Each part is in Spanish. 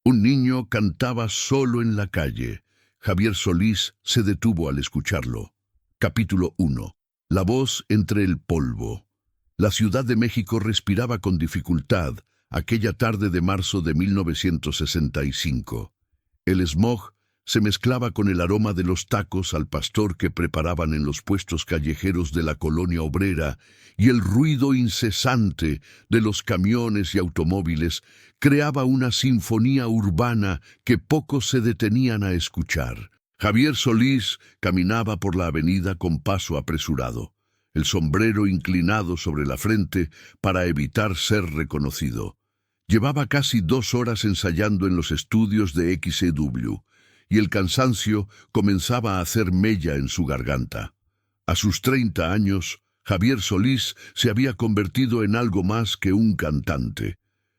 Un niño cantaba solo en la calle. Javier Solís se detuvo al escucharlo. Capítulo 1. La voz entre el polvo. La Ciudad de México respiraba con dificultad aquella tarde de marzo de 1965. El smog se mezclaba con el aroma de los tacos al pastor que preparaban en los puestos callejeros de la colonia obrera y el ruido incesante de los camiones y automóviles creaba una sinfonía urbana que pocos se detenían a escuchar. Javier Solís caminaba por la avenida con paso apresurado, el sombrero inclinado sobre la frente para evitar ser reconocido. Llevaba casi 2 horas ensayando en los estudios de XEW, y el cansancio comenzaba a hacer mella en su garganta. A sus 30 años, Javier Solís se había convertido en algo más que un cantante.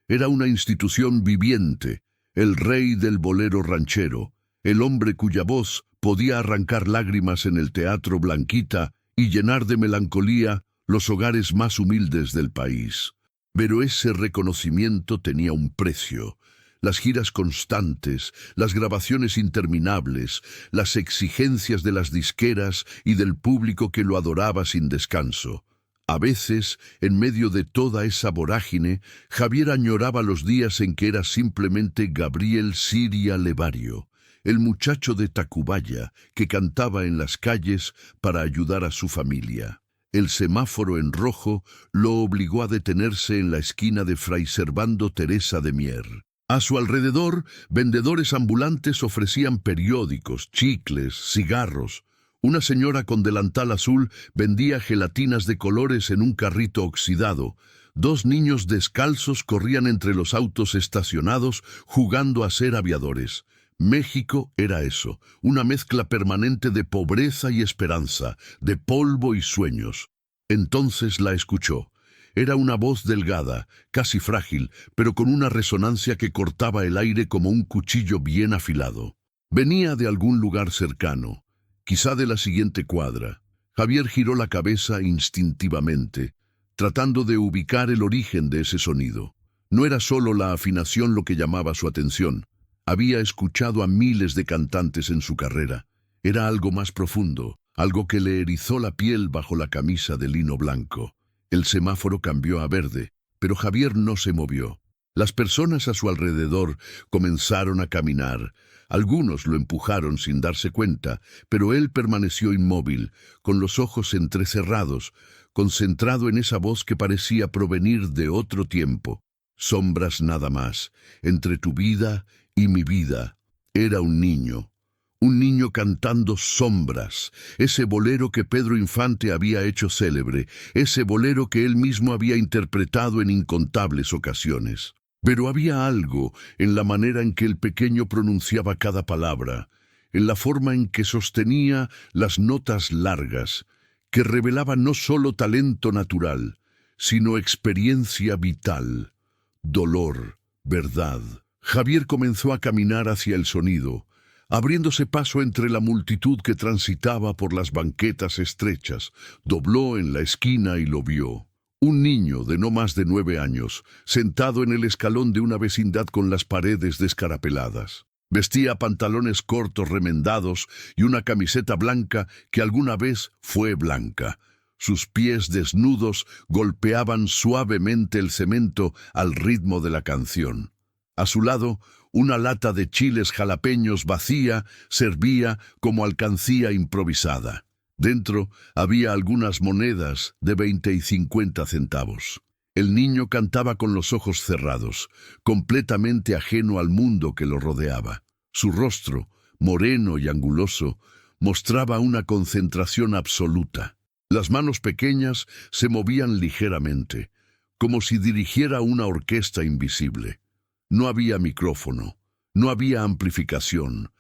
Era una institución viviente, el rey del bolero ranchero, el hombre cuya voz podía arrancar lágrimas en el Teatro Blanquita y llenar de melancolía los hogares más humildes del país. Pero ese reconocimiento tenía un precio. Las giras constantes, las grabaciones interminables, las exigencias de las disqueras y del público que lo adoraba sin descanso. A veces, en medio de toda esa vorágine, Javier añoraba los días en que era simplemente Gabriel Siria Levario, el muchacho de Tacubaya que cantaba en las calles para ayudar a su familia. El semáforo en rojo lo obligó a detenerse en la esquina de Fray Servando Teresa de Mier. A su alrededor, vendedores ambulantes ofrecían periódicos, chicles, cigarros. Una señora con delantal azul vendía gelatinas de colores en un carrito oxidado. 2 niños descalzos corrían entre los autos estacionados jugando a ser aviadores. México era eso, una mezcla permanente de pobreza y esperanza, de polvo y sueños. Entonces la escuchó. Era una voz delgada, casi frágil, pero con una resonancia que cortaba el aire como un cuchillo bien afilado. Venía de algún lugar cercano, quizá de la siguiente cuadra. Javier giró la cabeza instintivamente, tratando de ubicar el origen de ese sonido. No era solo la afinación lo que llamaba su atención. Había escuchado a miles de cantantes en su carrera. Era algo más profundo, algo que le erizó la piel bajo la camisa de lino blanco. El semáforo cambió a verde, pero Javier no se movió. Las personas a su alrededor comenzaron a caminar. Algunos lo empujaron sin darse cuenta, pero él permaneció inmóvil, con los ojos entrecerrados, concentrado en esa voz que parecía provenir de otro tiempo. Sombras nada más, entre tu vida y mi vida. Era un niño cantando Sombras, ese bolero que Pedro Infante había hecho célebre, ese bolero que él mismo había interpretado en incontables ocasiones. Pero había algo en la manera en que el pequeño pronunciaba cada palabra, en la forma en que sostenía las notas largas, que revelaba no solo talento natural, sino experiencia vital, dolor, verdad. Javier comenzó a caminar hacia el sonido, abriéndose paso entre la multitud que transitaba por las banquetas estrechas. Dobló en la esquina y lo vio. Un niño de no más de 9 años, sentado en el escalón de una vecindad con las paredes descarapeladas. Vestía pantalones cortos remendados y una camiseta blanca que alguna vez fue blanca. Sus pies desnudos golpeaban suavemente el cemento al ritmo de la canción. A su lado, una lata de chiles jalapeños vacía servía como alcancía improvisada. Dentro había algunas monedas de 20 y 50 centavos. El niño cantaba con los ojos cerrados, completamente ajeno al mundo que lo rodeaba. Su rostro, moreno y anguloso, mostraba una concentración absoluta. Las manos pequeñas se movían ligeramente, como si dirigiera una orquesta invisible. No había micrófono, no había amplificación,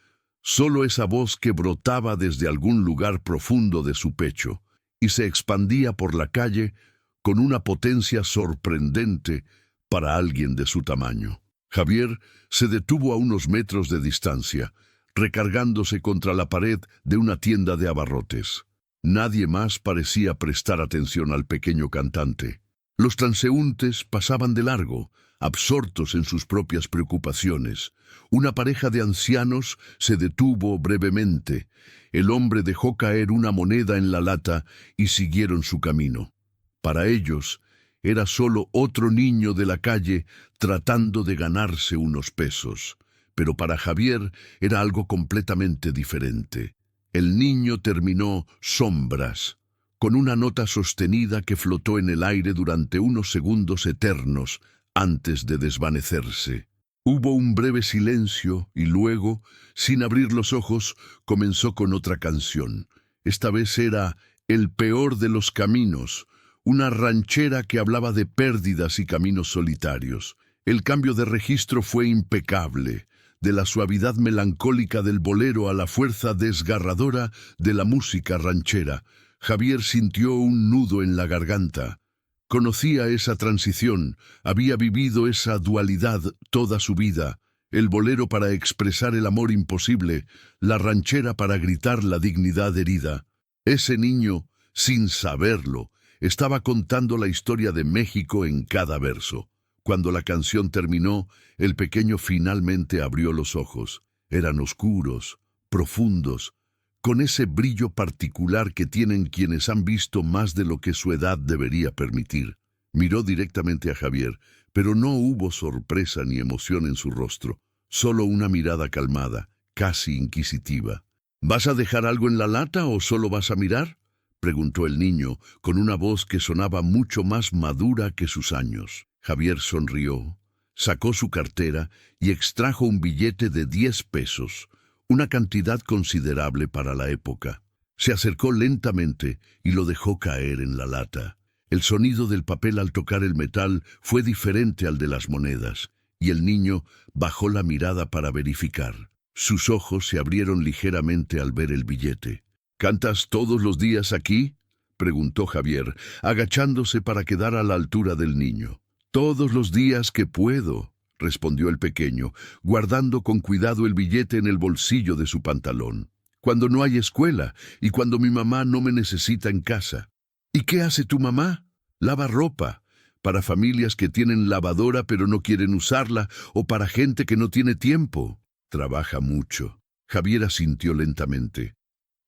solo esa voz que brotaba desde algún lugar profundo de su pecho y se expandía por la calle con una potencia sorprendente para alguien de su tamaño. Javier se detuvo a unos metros de distancia, recargándose contra la pared de una tienda de abarrotes. Nadie más parecía prestar atención al pequeño cantante. Los transeúntes pasaban de largo, absortos en sus propias preocupaciones. Una pareja de ancianos se detuvo brevemente. El hombre dejó caer una moneda en la lata y siguieron su camino. Para ellos, era solo otro niño de la calle tratando de ganarse unos pesos. Pero para Javier era algo completamente diferente. El niño terminó Sombras, con una nota sostenida que flotó en el aire durante unos segundos eternos antes de desvanecerse. Hubo un breve silencio y luego, sin abrir los ojos, comenzó con otra canción. Esta vez era El peor de los caminos, una ranchera que hablaba de pérdidas y caminos solitarios. El cambio de registro fue impecable, de la suavidad melancólica del bolero a la fuerza desgarradora de la música ranchera. Javier sintió un nudo en la garganta. Conocía esa transición, había vivido esa dualidad toda su vida, el bolero para expresar el amor imposible, la ranchera para gritar la dignidad herida. Ese niño, sin saberlo, estaba contando la historia de México en cada verso. Cuando la canción terminó, el pequeño finalmente abrió los ojos. Eran oscuros, profundos, con ese brillo particular que tienen quienes han visto más de lo que su edad debería permitir. Miró directamente a Javier, pero no hubo sorpresa ni emoción en su rostro, solo una mirada calmada, casi inquisitiva. ¿Vas a dejar algo en la lata o solo vas a mirar?, preguntó el niño, con una voz que sonaba mucho más madura que sus años. Javier sonrió, sacó su cartera y extrajo un billete de 10 pesos, una cantidad considerable para la época. Se acercó lentamente y lo dejó caer en la lata. El sonido del papel al tocar el metal fue diferente al de las monedas, y el niño bajó la mirada para verificar. Sus ojos se abrieron ligeramente al ver el billete. ¿Cantas todos los días aquí?, preguntó Javier, agachándose para quedar a la altura del niño. Todos los días que puedo, respondió el pequeño, guardando con cuidado el billete en el bolsillo de su pantalón. Cuando no hay escuela y cuando mi mamá no me necesita en casa. ¿Y qué hace tu mamá? Lava ropa, para familias que tienen lavadora pero no quieren usarla, o para gente que no tiene tiempo. Trabaja mucho. Javier asintió lentamente.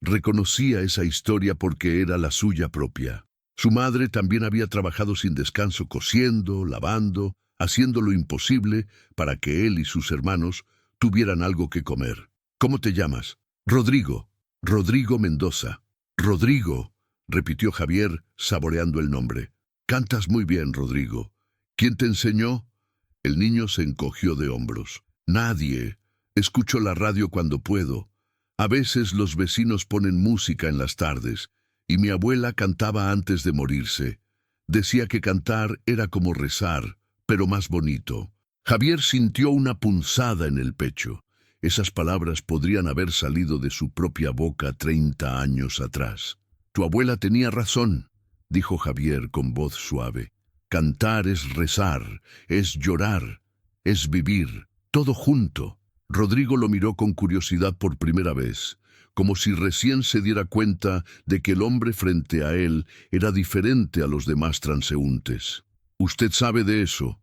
Reconocía esa historia porque era la suya propia. Su madre también había trabajado sin descanso cosiendo, lavando, haciendo lo imposible para que él y sus hermanos tuvieran algo que comer. ¿Cómo te llamas? Rodrigo. Rodrigo Mendoza. Rodrigo, repitió Javier, saboreando el nombre. Cantas muy bien, Rodrigo. ¿Quién te enseñó? El niño se encogió de hombros. Nadie. Escucho la radio cuando puedo. A veces los vecinos ponen música en las tardes, y mi abuela cantaba antes de morirse. Decía que cantar era como rezar, pero más bonito. Javier sintió una punzada en el pecho. Esas palabras podrían haber salido de su propia boca 30 años atrás. Tu abuela tenía razón, dijo Javier con voz suave. Cantar es rezar, es llorar, es vivir, todo junto. Rodrigo lo miró con curiosidad por primera vez, como si recién se diera cuenta de que el hombre frente a él era diferente a los demás transeúntes. «Usted sabe de eso»,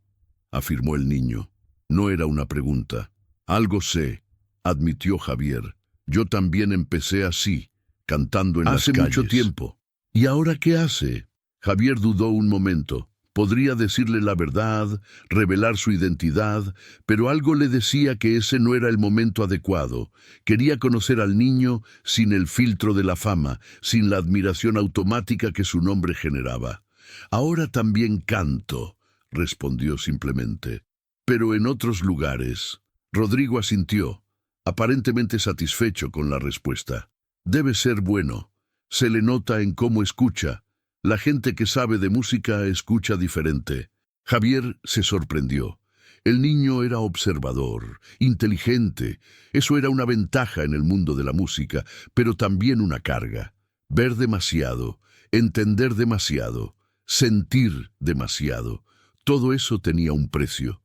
afirmó el niño. No era una pregunta. «Algo sé», admitió Javier. «Yo también empecé así, cantando en las calles». «Hace mucho tiempo». «¿Y ahora qué hace?» Javier dudó un momento. Podría decirle la verdad, revelar su identidad, pero algo le decía que ese no era el momento adecuado. Quería conocer al niño sin el filtro de la fama, sin la admiración automática que su nombre generaba. «Ahora también canto», respondió simplemente. «Pero en otros lugares». Rodrigo asintió, aparentemente satisfecho con la respuesta. «Debe ser bueno. Se le nota en cómo escucha. La gente que sabe de música escucha diferente». Javier se sorprendió. El niño era observador, inteligente. Eso era una ventaja en el mundo de la música, pero también una carga. Ver demasiado, entender demasiado, sentir demasiado. Todo eso tenía un precio.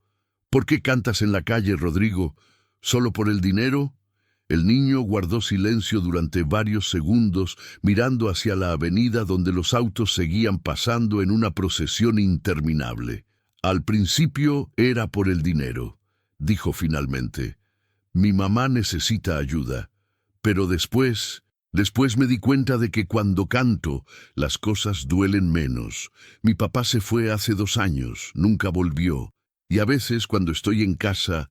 «¿Por qué cantas en la calle, Rodrigo? ¿Solo por el dinero?» El niño guardó silencio durante varios segundos, mirando hacia la avenida donde los autos seguían pasando en una procesión interminable. Al principio era por el dinero, dijo finalmente. Mi mamá necesita ayuda, pero después me di cuenta de que cuando canto, las cosas duelen menos. Mi papá se fue hace 2 años, nunca volvió, y a veces cuando estoy en casa,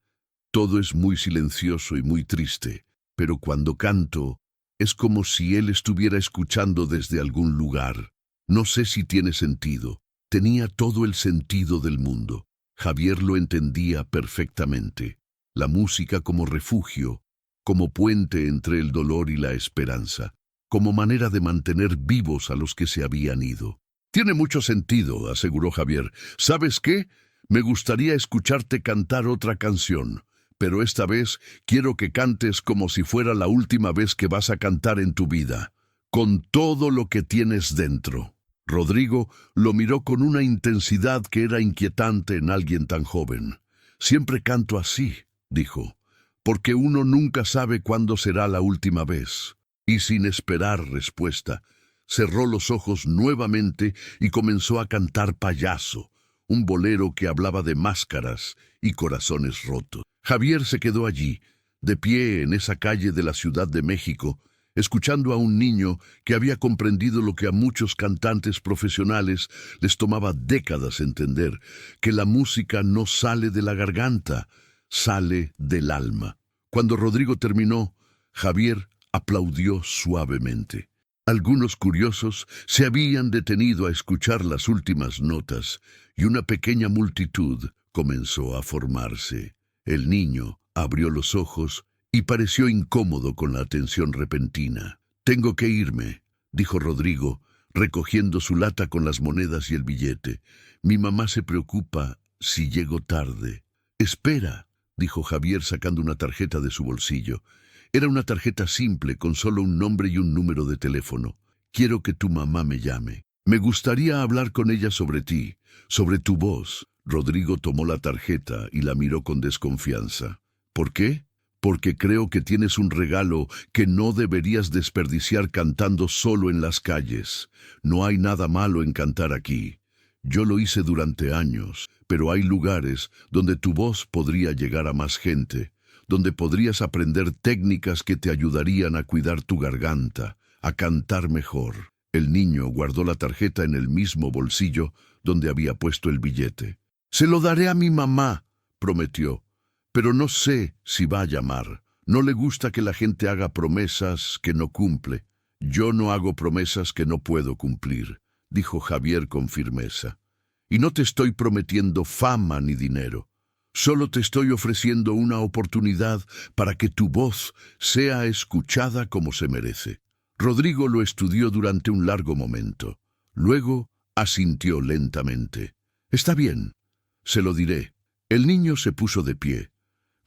todo es muy silencioso y muy triste, pero cuando canto, es como si él estuviera escuchando desde algún lugar. No sé si tiene sentido. Tenía todo el sentido del mundo. Javier lo entendía perfectamente. La música como refugio, como puente entre el dolor y la esperanza, como manera de mantener vivos a los que se habían ido. Tiene mucho sentido, aseguró Javier. ¿Sabes qué? Me gustaría escucharte cantar otra canción, pero esta vez quiero que cantes como si fuera la última vez que vas a cantar en tu vida, con todo lo que tienes dentro. Rodrigo lo miró con una intensidad que era inquietante en alguien tan joven. Siempre canto así, dijo, porque uno nunca sabe cuándo será la última vez. Y sin esperar respuesta, cerró los ojos nuevamente y comenzó a cantar Payaso, un bolero que hablaba de máscaras y corazones rotos. Javier se quedó allí, de pie en esa calle de la Ciudad de México, escuchando a un niño que había comprendido lo que a muchos cantantes profesionales les tomaba décadas entender, que la música no sale de la garganta, sale del alma. Cuando Rodrigo terminó, Javier aplaudió suavemente. Algunos curiosos se habían detenido a escuchar las últimas notas y una pequeña multitud comenzó a formarse. El niño abrió los ojos y pareció incómodo con la atención repentina. «Tengo que irme», dijo Rodrigo, recogiendo su lata con las monedas y el billete. «Mi mamá se preocupa si llego tarde». «Espera», dijo Javier sacando una tarjeta de su bolsillo. Era una tarjeta simple con solo un nombre y un número de teléfono. «Quiero que tu mamá me llame. Me gustaría hablar con ella sobre ti, sobre tu voz». Rodrigo tomó la tarjeta y la miró con desconfianza. «¿Por qué?» «Porque creo que tienes un regalo que no deberías desperdiciar cantando solo en las calles. No hay nada malo en cantar aquí. Yo lo hice durante años, pero hay lugares donde tu voz podría llegar a más gente, donde podrías aprender técnicas que te ayudarían a cuidar tu garganta, a cantar mejor». El niño guardó la tarjeta en el mismo bolsillo donde había puesto el billete. «Se lo daré a mi mamá», prometió. «Pero no sé si va a llamar. No le gusta que la gente haga promesas que no cumple». «Yo no hago promesas que no puedo cumplir», dijo Javier con firmeza. «Y no te estoy prometiendo fama ni dinero. Solo te estoy ofreciendo una oportunidad para que tu voz sea escuchada como se merece». Rodrigo lo estudió durante un largo momento. Luego asintió lentamente. «Está bien, se lo diré». El niño se puso de pie.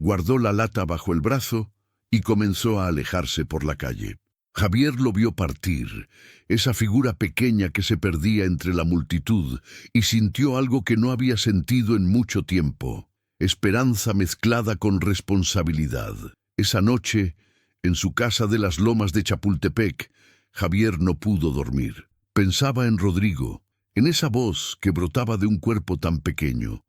Guardó la lata bajo el brazo y comenzó a alejarse por la calle. Javier lo vio partir, esa figura pequeña que se perdía entre la multitud, y sintió algo que no había sentido en mucho tiempo: esperanza mezclada con responsabilidad. Esa noche, en su casa de las Lomas de Chapultepec, Javier no pudo dormir. Pensaba en Rodrigo, en esa voz que brotaba de un cuerpo tan pequeño,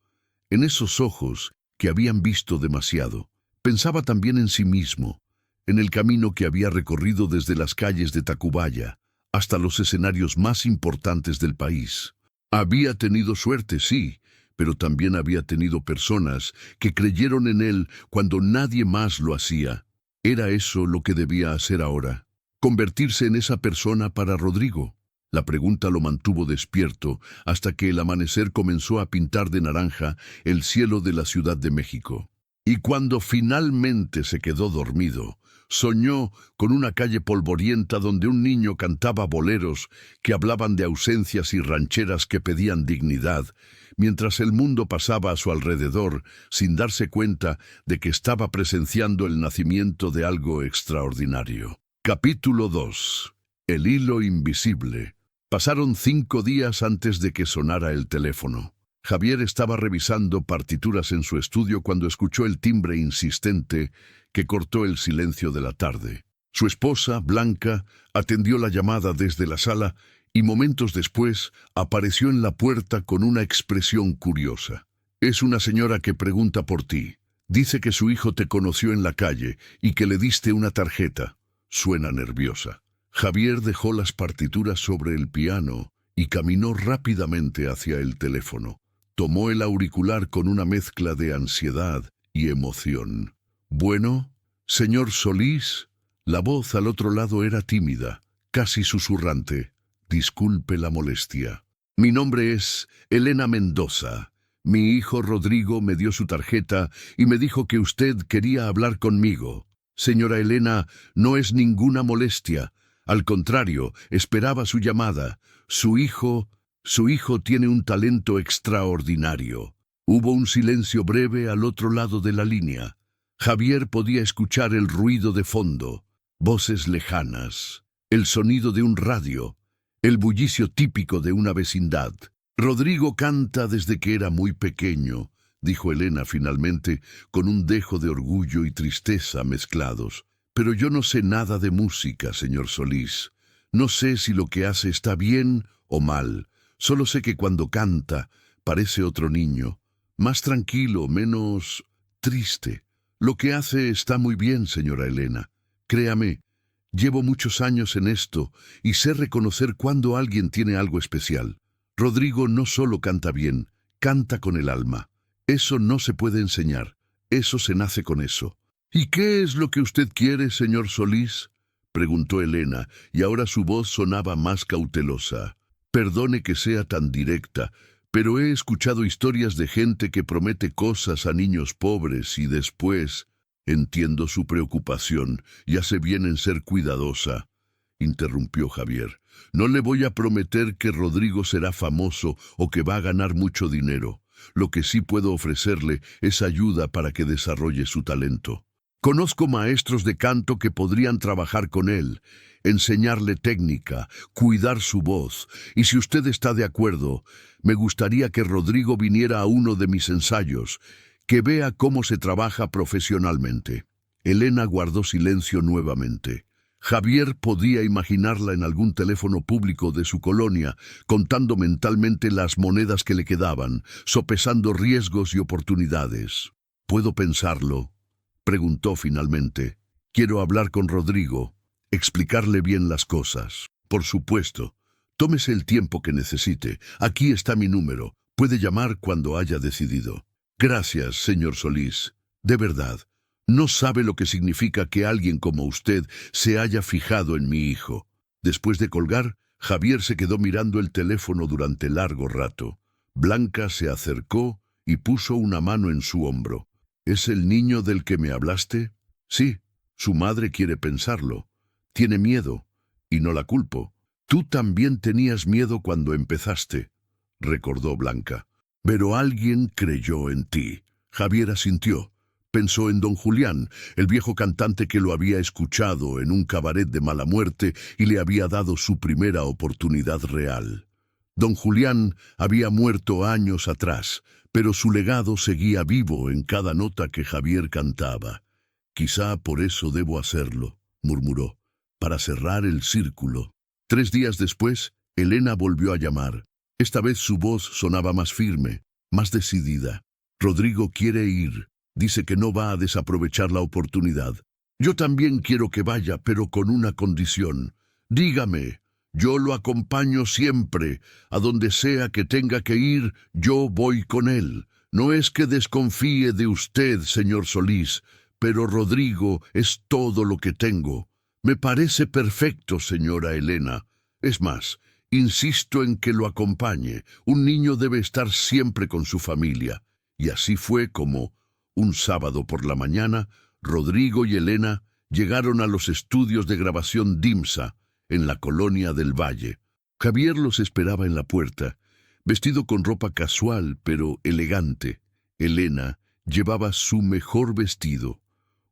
en esos ojos que habían visto demasiado. Pensaba también en sí mismo, en el camino que había recorrido desde las calles de Tacubaya hasta los escenarios más importantes del país. Había tenido suerte, sí, pero también había tenido personas que creyeron en él cuando nadie más lo hacía. ¿Era eso lo que debía hacer ahora? ¿Convertirse en esa persona para Rodrigo? La pregunta lo mantuvo despierto hasta que el amanecer comenzó a pintar de naranja el cielo de la Ciudad de México. Y cuando finalmente se quedó dormido, soñó con una calle polvorienta donde un niño cantaba boleros que hablaban de ausencias y rancheras que pedían dignidad, mientras el mundo pasaba a su alrededor sin darse cuenta de que estaba presenciando el nacimiento de algo extraordinario. Capítulo 2. El hilo invisible. Pasaron 5 días antes de que sonara el teléfono. Javier estaba revisando partituras en su estudio cuando escuchó el timbre insistente que cortó el silencio de la tarde. Su esposa, Blanca, atendió la llamada desde la sala y momentos después apareció en la puerta con una expresión curiosa. Es una señora que pregunta por ti. Dice que su hijo te conoció en la calle y que le diste una tarjeta. Suena nerviosa. Javier dejó las partituras sobre el piano y caminó rápidamente hacia el teléfono. Tomó el auricular con una mezcla de ansiedad y emoción. «Bueno, señor Solís». La voz al otro lado era tímida, casi susurrante. «Disculpe la molestia. Mi nombre es Elena Mendoza. Mi hijo Rodrigo me dio su tarjeta y me dijo que usted quería hablar conmigo. Señora Elena, no es ninguna molestia. Al contrario, esperaba su llamada. Su hijo tiene un talento extraordinario». Hubo un silencio breve al otro lado de la línea. Javier podía escuchar el ruido de fondo, voces lejanas, el sonido de un radio, el bullicio típico de una vecindad. «Rodrigo canta desde que era muy pequeño», dijo Elena finalmente, con un dejo de orgullo y tristeza mezclados. «Pero yo no sé nada de música, señor Solís. No sé si lo que hace está bien o mal. Solo sé que cuando canta parece otro niño, más tranquilo, menos triste. Lo que hace está muy bien, señora Elena. Créame, llevo muchos años en esto y sé reconocer cuando alguien tiene algo especial. Rodrigo no solo canta bien, canta con el alma. Eso no se puede enseñar, eso se nace con eso». «¿Y qué es lo que usted quiere, señor Solís?», preguntó Elena, y ahora su voz sonaba más cautelosa. «Perdone que sea tan directa, pero he escuchado historias de gente que promete cosas a niños pobres y después...». «Entiendo su preocupación, y hace bien en ser cuidadosa», interrumpió Javier. «No le voy a prometer que Rodrigo será famoso o que va a ganar mucho dinero. Lo que sí puedo ofrecerle es ayuda para que desarrolle su talento. Conozco maestros de canto que podrían trabajar con él, enseñarle técnica, cuidar su voz, y si usted está de acuerdo, me gustaría que Rodrigo viniera a uno de mis ensayos, que vea cómo se trabaja profesionalmente». Elena guardó silencio nuevamente. Javier podía imaginarla en algún teléfono público de su colonia, contando mentalmente las monedas que le quedaban, sopesando riesgos y oportunidades. «¿Puedo pensarlo?», preguntó finalmente. «Quiero hablar con Rodrigo, explicarle bien las cosas». «Por supuesto. Tómese el tiempo que necesite. Aquí está mi número. Puede llamar cuando haya decidido». «Gracias, señor Solís. De verdad, no sabe lo que significa que alguien como usted se haya fijado en mi hijo». Después de colgar, Javier se quedó mirando el teléfono durante largo rato. Blanca se acercó y puso una mano en su hombro. «¿Es el niño del que me hablaste?». «Sí, su madre quiere pensarlo. Tiene miedo, y no la culpo». «Tú también tenías miedo cuando empezaste», recordó Blanca. «Pero alguien creyó en ti». Javier asintió. Pensó en don Julián, el viejo cantante que lo había escuchado en un cabaret de mala muerte y le había dado su primera oportunidad real. Don Julián había muerto años atrás, pero su legado seguía vivo en cada nota que Javier cantaba. «Quizá por eso debo hacerlo», murmuró, «para cerrar el círculo». 3 días después, Elena volvió a llamar. Esta vez su voz sonaba más firme, más decidida. «Rodrigo quiere ir. Dice que no va a desaprovechar la oportunidad. Yo también quiero que vaya, pero con una condición. Dígame, yo lo acompaño siempre. A donde sea que tenga que ir, yo voy con él. No es que desconfíe de usted, señor Solís, pero Rodrigo es todo lo que tengo. Me parece perfecto, señora Elena. Es más, insisto en que lo acompañe. Un niño debe estar siempre con su familia». Y así fue como, un sábado por la mañana, Rodrigo y Elena llegaron a los estudios de grabación DIMSA, en la colonia del Valle. Javier los esperaba en la puerta, vestido con ropa casual pero elegante. Elena llevaba su mejor vestido,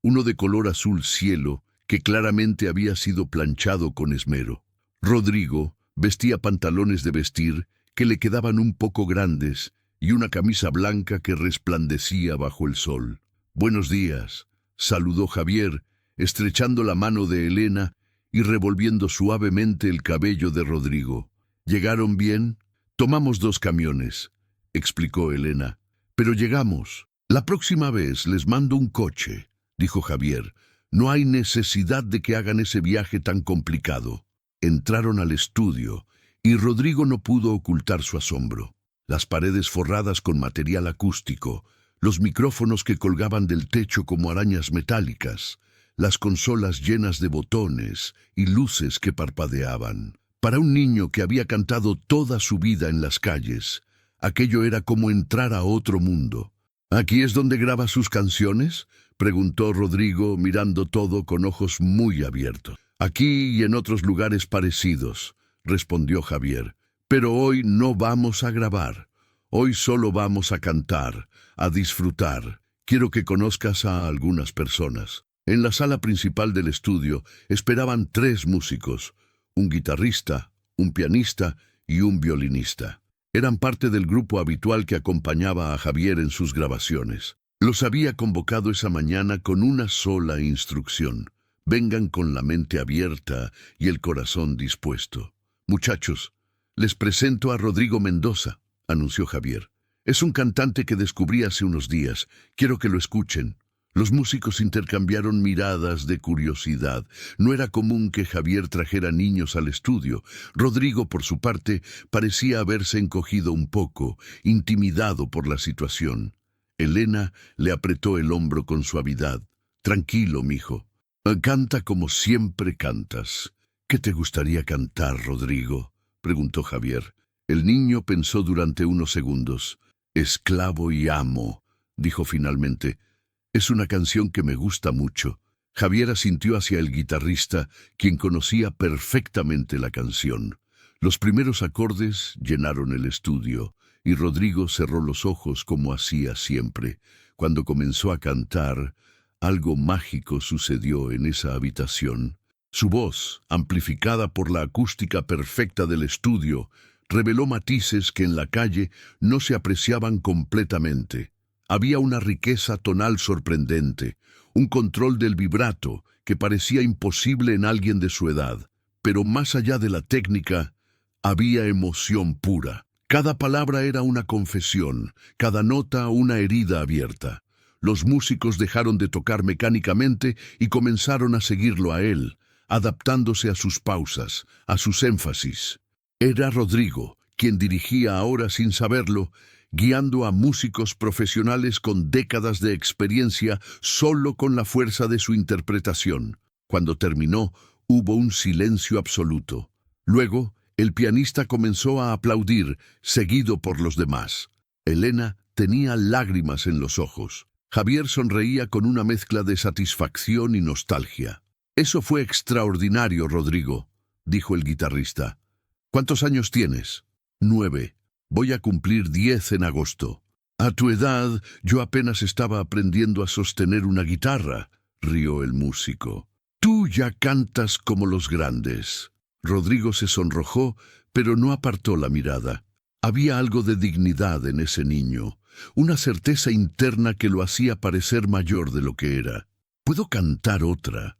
uno de color azul cielo, que claramente había sido planchado con esmero. Rodrigo vestía pantalones de vestir que le quedaban un poco grandes y una camisa blanca que resplandecía bajo el sol. «Buenos días», saludó Javier, estrechando la mano de Elena y revolviendo suavemente el cabello de Rodrigo. «¿Llegaron bien? Tomamos 2 camiones», explicó Elena. Pero llegamos. La próxima vez les mando un coche, dijo Javier. No hay necesidad de que hagan ese viaje tan complicado. Entraron al estudio y Rodrigo no pudo ocultar su asombro. Las paredes forradas con material acústico, los micrófonos que colgaban del techo como arañas metálicas, las consolas llenas de botones y luces que parpadeaban. Para un niño que había cantado toda su vida en las calles, aquello era como entrar a otro mundo. ¿Aquí es donde graba sus canciones?, preguntó Rodrigo, mirando todo con ojos muy abiertos. Aquí y en otros lugares parecidos, respondió Javier. Pero hoy no vamos a grabar. Hoy solo vamos a cantar, a disfrutar. Quiero que conozcas a algunas personas. En la sala principal del estudio esperaban 3 músicos, un guitarrista, un pianista y un violinista. Eran parte del grupo habitual que acompañaba a Javier en sus grabaciones. Los había convocado esa mañana con una sola instrucción: vengan con la mente abierta y el corazón dispuesto. Muchachos, les presento a Rodrigo Mendoza, anunció Javier. Es un cantante que descubrí hace unos días. Quiero que lo escuchen. Los músicos intercambiaron miradas de curiosidad. No era común que Javier trajera niños al estudio. Rodrigo, por su parte, parecía haberse encogido un poco, intimidado por la situación. Elena le apretó el hombro con suavidad. Tranquilo, mijo. Canta como siempre cantas. ¿Qué te gustaría cantar, Rodrigo?, preguntó Javier. El niño pensó durante unos segundos. Esclavo y amo, dijo finalmente. Es una canción que me gusta mucho. Javier asintió hacia el guitarrista, quien conocía perfectamente la canción. Los primeros acordes llenaron el estudio, y Rodrigo cerró los ojos como hacía siempre. Cuando comenzó a cantar, algo mágico sucedió en esa habitación. Su voz, amplificada por la acústica perfecta del estudio, reveló matices que en la calle no se apreciaban completamente. Había una riqueza tonal sorprendente, un control del vibrato que parecía imposible en alguien de su edad. Pero más allá de la técnica, había emoción pura. Cada palabra era una confesión, cada nota una herida abierta. Los músicos dejaron de tocar mecánicamente y comenzaron a seguirlo a él, adaptándose a sus pausas, a sus énfasis. Era Rodrigo quien dirigía ahora sin saberlo, guiando a músicos profesionales con décadas de experiencia solo con la fuerza de su interpretación. Cuando terminó, hubo un silencio absoluto. Luego, el pianista comenzó a aplaudir, seguido por los demás. Elena tenía lágrimas en los ojos. Javier sonreía con una mezcla de satisfacción y nostalgia. «Eso fue extraordinario, Rodrigo», dijo el guitarrista. «¿Cuántos años tienes?» «9. Voy a cumplir 10 en agosto». «A tu edad, yo apenas estaba aprendiendo a sostener una guitarra», rió el músico. «Tú ya cantas como los grandes». Rodrigo se sonrojó, pero no apartó la mirada. Había algo de dignidad en ese niño, una certeza interna que lo hacía parecer mayor de lo que era. «¿Puedo cantar otra?»,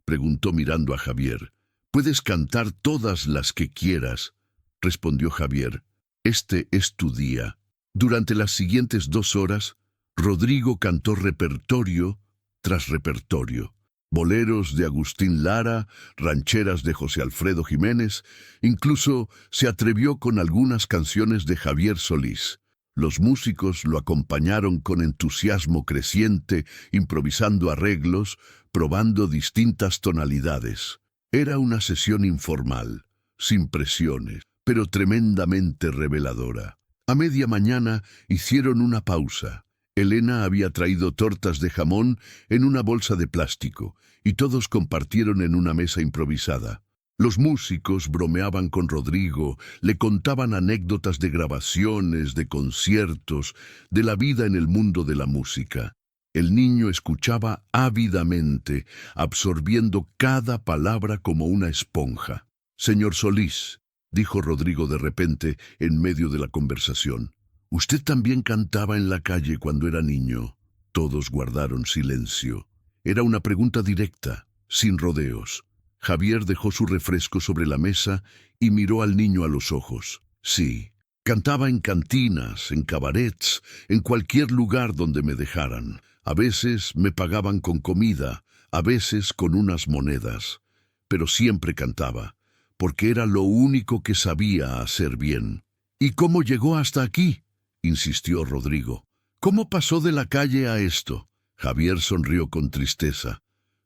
preguntó mirando a Javier. «Puedes cantar todas las que quieras», respondió Javier. «Este es tu día». Durante las siguientes 2 horas, Rodrigo cantó repertorio tras repertorio. Boleros de Agustín Lara, rancheras de José Alfredo Jiménez, incluso se atrevió con algunas canciones de Javier Solís. Los músicos lo acompañaron con entusiasmo creciente, improvisando arreglos, probando distintas tonalidades. Era una sesión informal, sin presiones, pero tremendamente reveladora. A media mañana hicieron una pausa. Elena había traído tortas de jamón en una bolsa de plástico, y todos compartieron en una mesa improvisada. Los músicos bromeaban con Rodrigo, le contaban anécdotas de grabaciones, de conciertos, de la vida en el mundo de la música. El niño escuchaba ávidamente, absorbiendo cada palabra como una esponja. «Señor Solís», dijo Rodrigo de repente en medio de la conversación, «¿usted también cantaba en la calle cuando era niño?» Todos guardaron silencio. Era una pregunta directa, sin rodeos. Javier dejó su refresco sobre la mesa y miró al niño a los ojos. «Sí, Cantaba en cantinas, en cabarets, en cualquier lugar donde me dejaran. A veces me pagaban con comida, a veces con unas monedas. Pero siempre cantaba, porque era lo único que sabía hacer bien. ¿Y cómo llegó hasta aquí?, insistió Rodrigo. ¿Cómo pasó de la calle a esto? Javier sonrió con tristeza.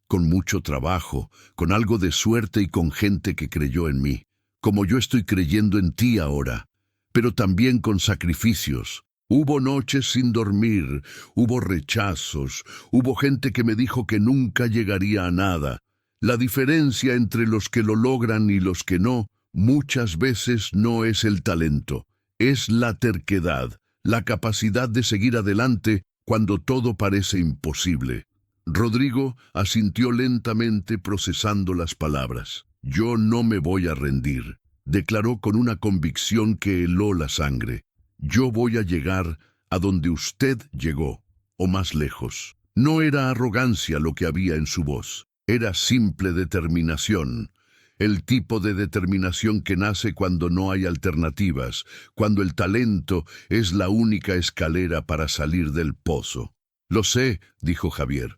Con mucho trabajo, con algo de suerte y con gente que creyó en mí, como yo estoy creyendo en ti ahora, pero también con sacrificios. Hubo noches sin dormir, hubo rechazos, hubo gente que me dijo que nunca llegaría a nada. La diferencia entre los que lo logran y los que no, muchas veces no es el talento, es la terquedad, la capacidad de seguir adelante cuando todo parece imposible. Rodrigo asintió lentamente procesando las palabras. Yo no me voy a rendir, declaró con una convicción que heló la sangre. Yo voy a llegar a donde usted llegó, o más lejos. No era arrogancia lo que había en su voz, era simple determinación. El tipo de determinación que nace cuando no hay alternativas, cuando el talento es la única escalera para salir del pozo. Lo sé, dijo Javier.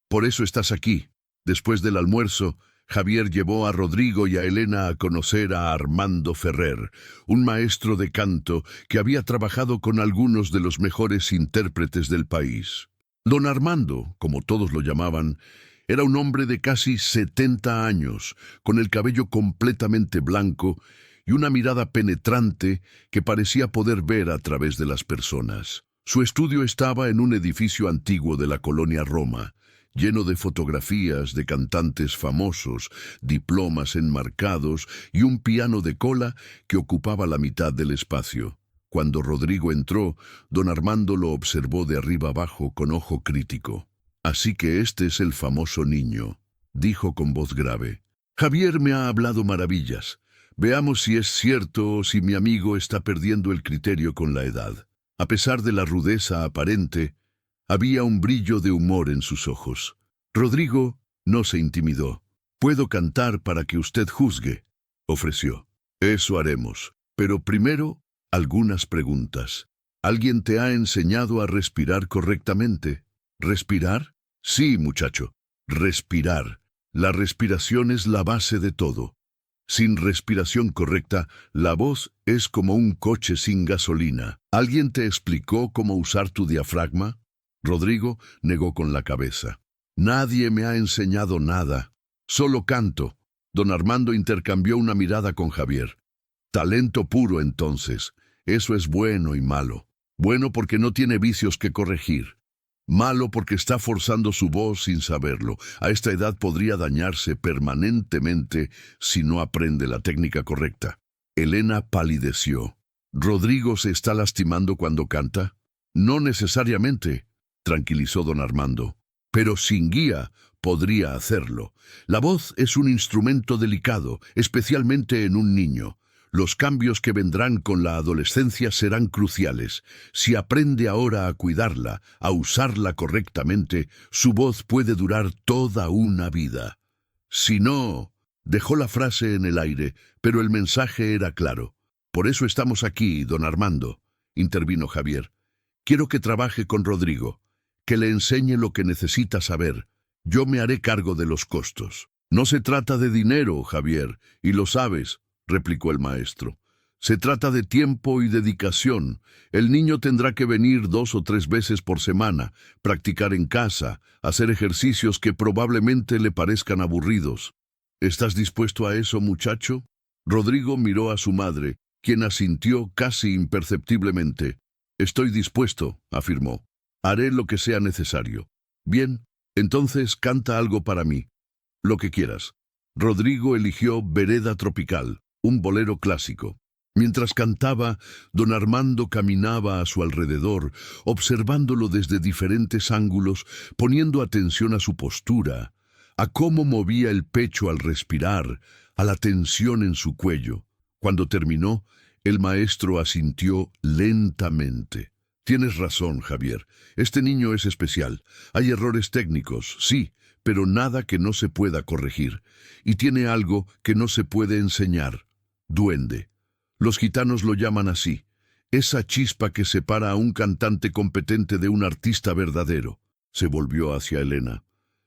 Por eso estás aquí. Después del almuerzo, Javier llevó a Rodrigo y a Elena a conocer a Armando Ferrer, un maestro de canto que había trabajado con algunos de los mejores intérpretes del país. Don Armando, como todos lo llamaban, era un hombre de casi 70 años, con el cabello completamente blanco y una mirada penetrante que parecía poder ver a través de las personas. Su estudio estaba en un edificio antiguo de la colonia Roma, lleno de fotografías de cantantes famosos, diplomas enmarcados y un piano de cola que ocupaba la mitad del espacio. Cuando Rodrigo entró, don Armando lo observó de arriba abajo con ojo crítico. «Así que este es el famoso niño», dijo con voz grave. «Javier me ha hablado maravillas. Veamos si es cierto o si mi amigo está perdiendo el criterio con la edad». A pesar de la rudeza aparente, había un brillo de humor en sus ojos. Rodrigo no se intimidó. «Puedo cantar para que usted juzgue», ofreció. «Eso haremos. Pero primero, algunas preguntas. ¿Alguien te ha enseñado a respirar correctamente?» ¿Respirar? Sí, muchacho. Respirar. La respiración es la base de todo. Sin respiración correcta, la voz es como un coche sin gasolina. ¿Alguien te explicó cómo usar tu diafragma?» Rodrigo negó con la cabeza. «Nadie me ha enseñado nada. Solo canto». Don Armando intercambió una mirada con Javier. «Talento puro, entonces. Eso es bueno y malo. Bueno porque no tiene vicios que corregir. Malo porque está forzando su voz sin saberlo. A esta edad podría dañarse permanentemente si no aprende la técnica correcta». Elena palideció. «¿Rodrigo se está lastimando cuando canta?» «No necesariamente», tranquilizó don Armando. «Pero sin guía podría hacerlo. La voz es un instrumento delicado, especialmente en un niño. Los cambios que vendrán con la adolescencia serán cruciales. Si aprende ahora a cuidarla, a usarla correctamente, su voz puede durar toda una vida. Si no...» Dejó la frase en el aire, pero el mensaje era claro. «Por eso estamos aquí, don Armando», intervino Javier. «Quiero que trabaje con Rodrigo, que le enseñe lo que necesita saber. Yo me haré cargo de los costos». «No se trata de dinero, Javier, y lo sabes», replicó el maestro. «Se trata de tiempo y dedicación. El niño tendrá que venir 2 o 3 veces por semana, practicar en casa, hacer ejercicios que probablemente le parezcan aburridos. ¿Estás dispuesto a eso, muchacho?» Rodrigo miró a su madre, quien asintió casi imperceptiblemente. «Estoy dispuesto», afirmó. «Haré lo que sea necesario». «Bien, entonces canta algo para mí. Lo que quieras». Rodrigo eligió Vereda Tropical, un bolero clásico. Mientras cantaba, don Armando caminaba a su alrededor, observándolo desde diferentes ángulos, poniendo atención a su postura, a cómo movía el pecho al respirar, a la tensión en su cuello. Cuando terminó, el maestro asintió lentamente. «Tienes razón, Javier. Este niño es especial. Hay errores técnicos, sí, pero nada que no se pueda corregir. Y tiene algo que no se puede enseñar. Duende. Los gitanos lo llaman así. esa chispa que separa a un cantante competente de un artista verdadero. Se volvió hacia Elena.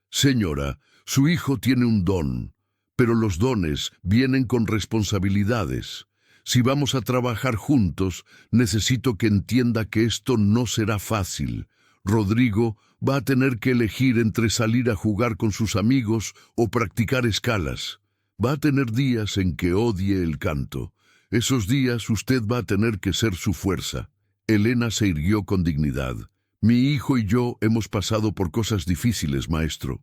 Señora, su hijo tiene un don, pero los dones vienen con responsabilidades. Si vamos a trabajar juntos, necesito que entienda que esto no será fácil. Rodrigo va a tener que elegir entre salir a jugar con sus amigos o practicar escalas. Va a tener días en que odie el canto. Esos días usted va a tener que ser su fuerza. Elena se irguió con dignidad. Mi hijo y yo hemos pasado por cosas difíciles, maestro.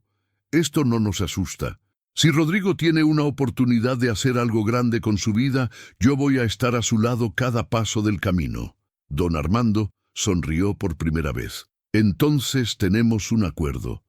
Esto no nos asusta. Si Rodrigo tiene una oportunidad de hacer algo grande con su vida, yo voy a estar a su lado cada paso del camino. Don Armando sonrió por primera vez. Entonces tenemos un acuerdo.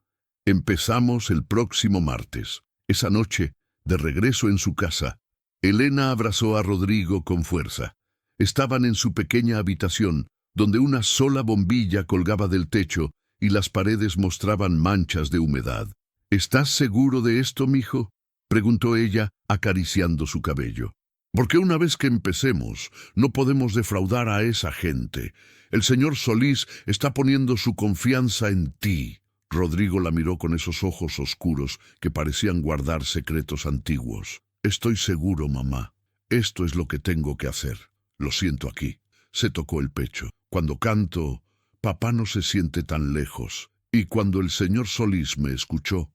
Empezamos el próximo martes. Esa noche, de regreso en su casa, Elena abrazó a Rodrigo con fuerza. Estaban en su pequeña habitación, donde una sola bombilla colgaba del techo y las paredes mostraban manchas de humedad. ¿Estás seguro de esto, mijo?, preguntó ella, acariciando su cabello. Porque una vez que empecemos, no podemos defraudar a esa gente. El señor Solís está poniendo su confianza en ti. Rodrigo la miró con esos ojos oscuros que parecían guardar secretos antiguos. Estoy seguro, mamá. Esto es lo que tengo que hacer. Lo siento aquí. Se tocó el pecho. Cuando canto, papá no se siente tan lejos. Y cuando el señor Solís me escuchó,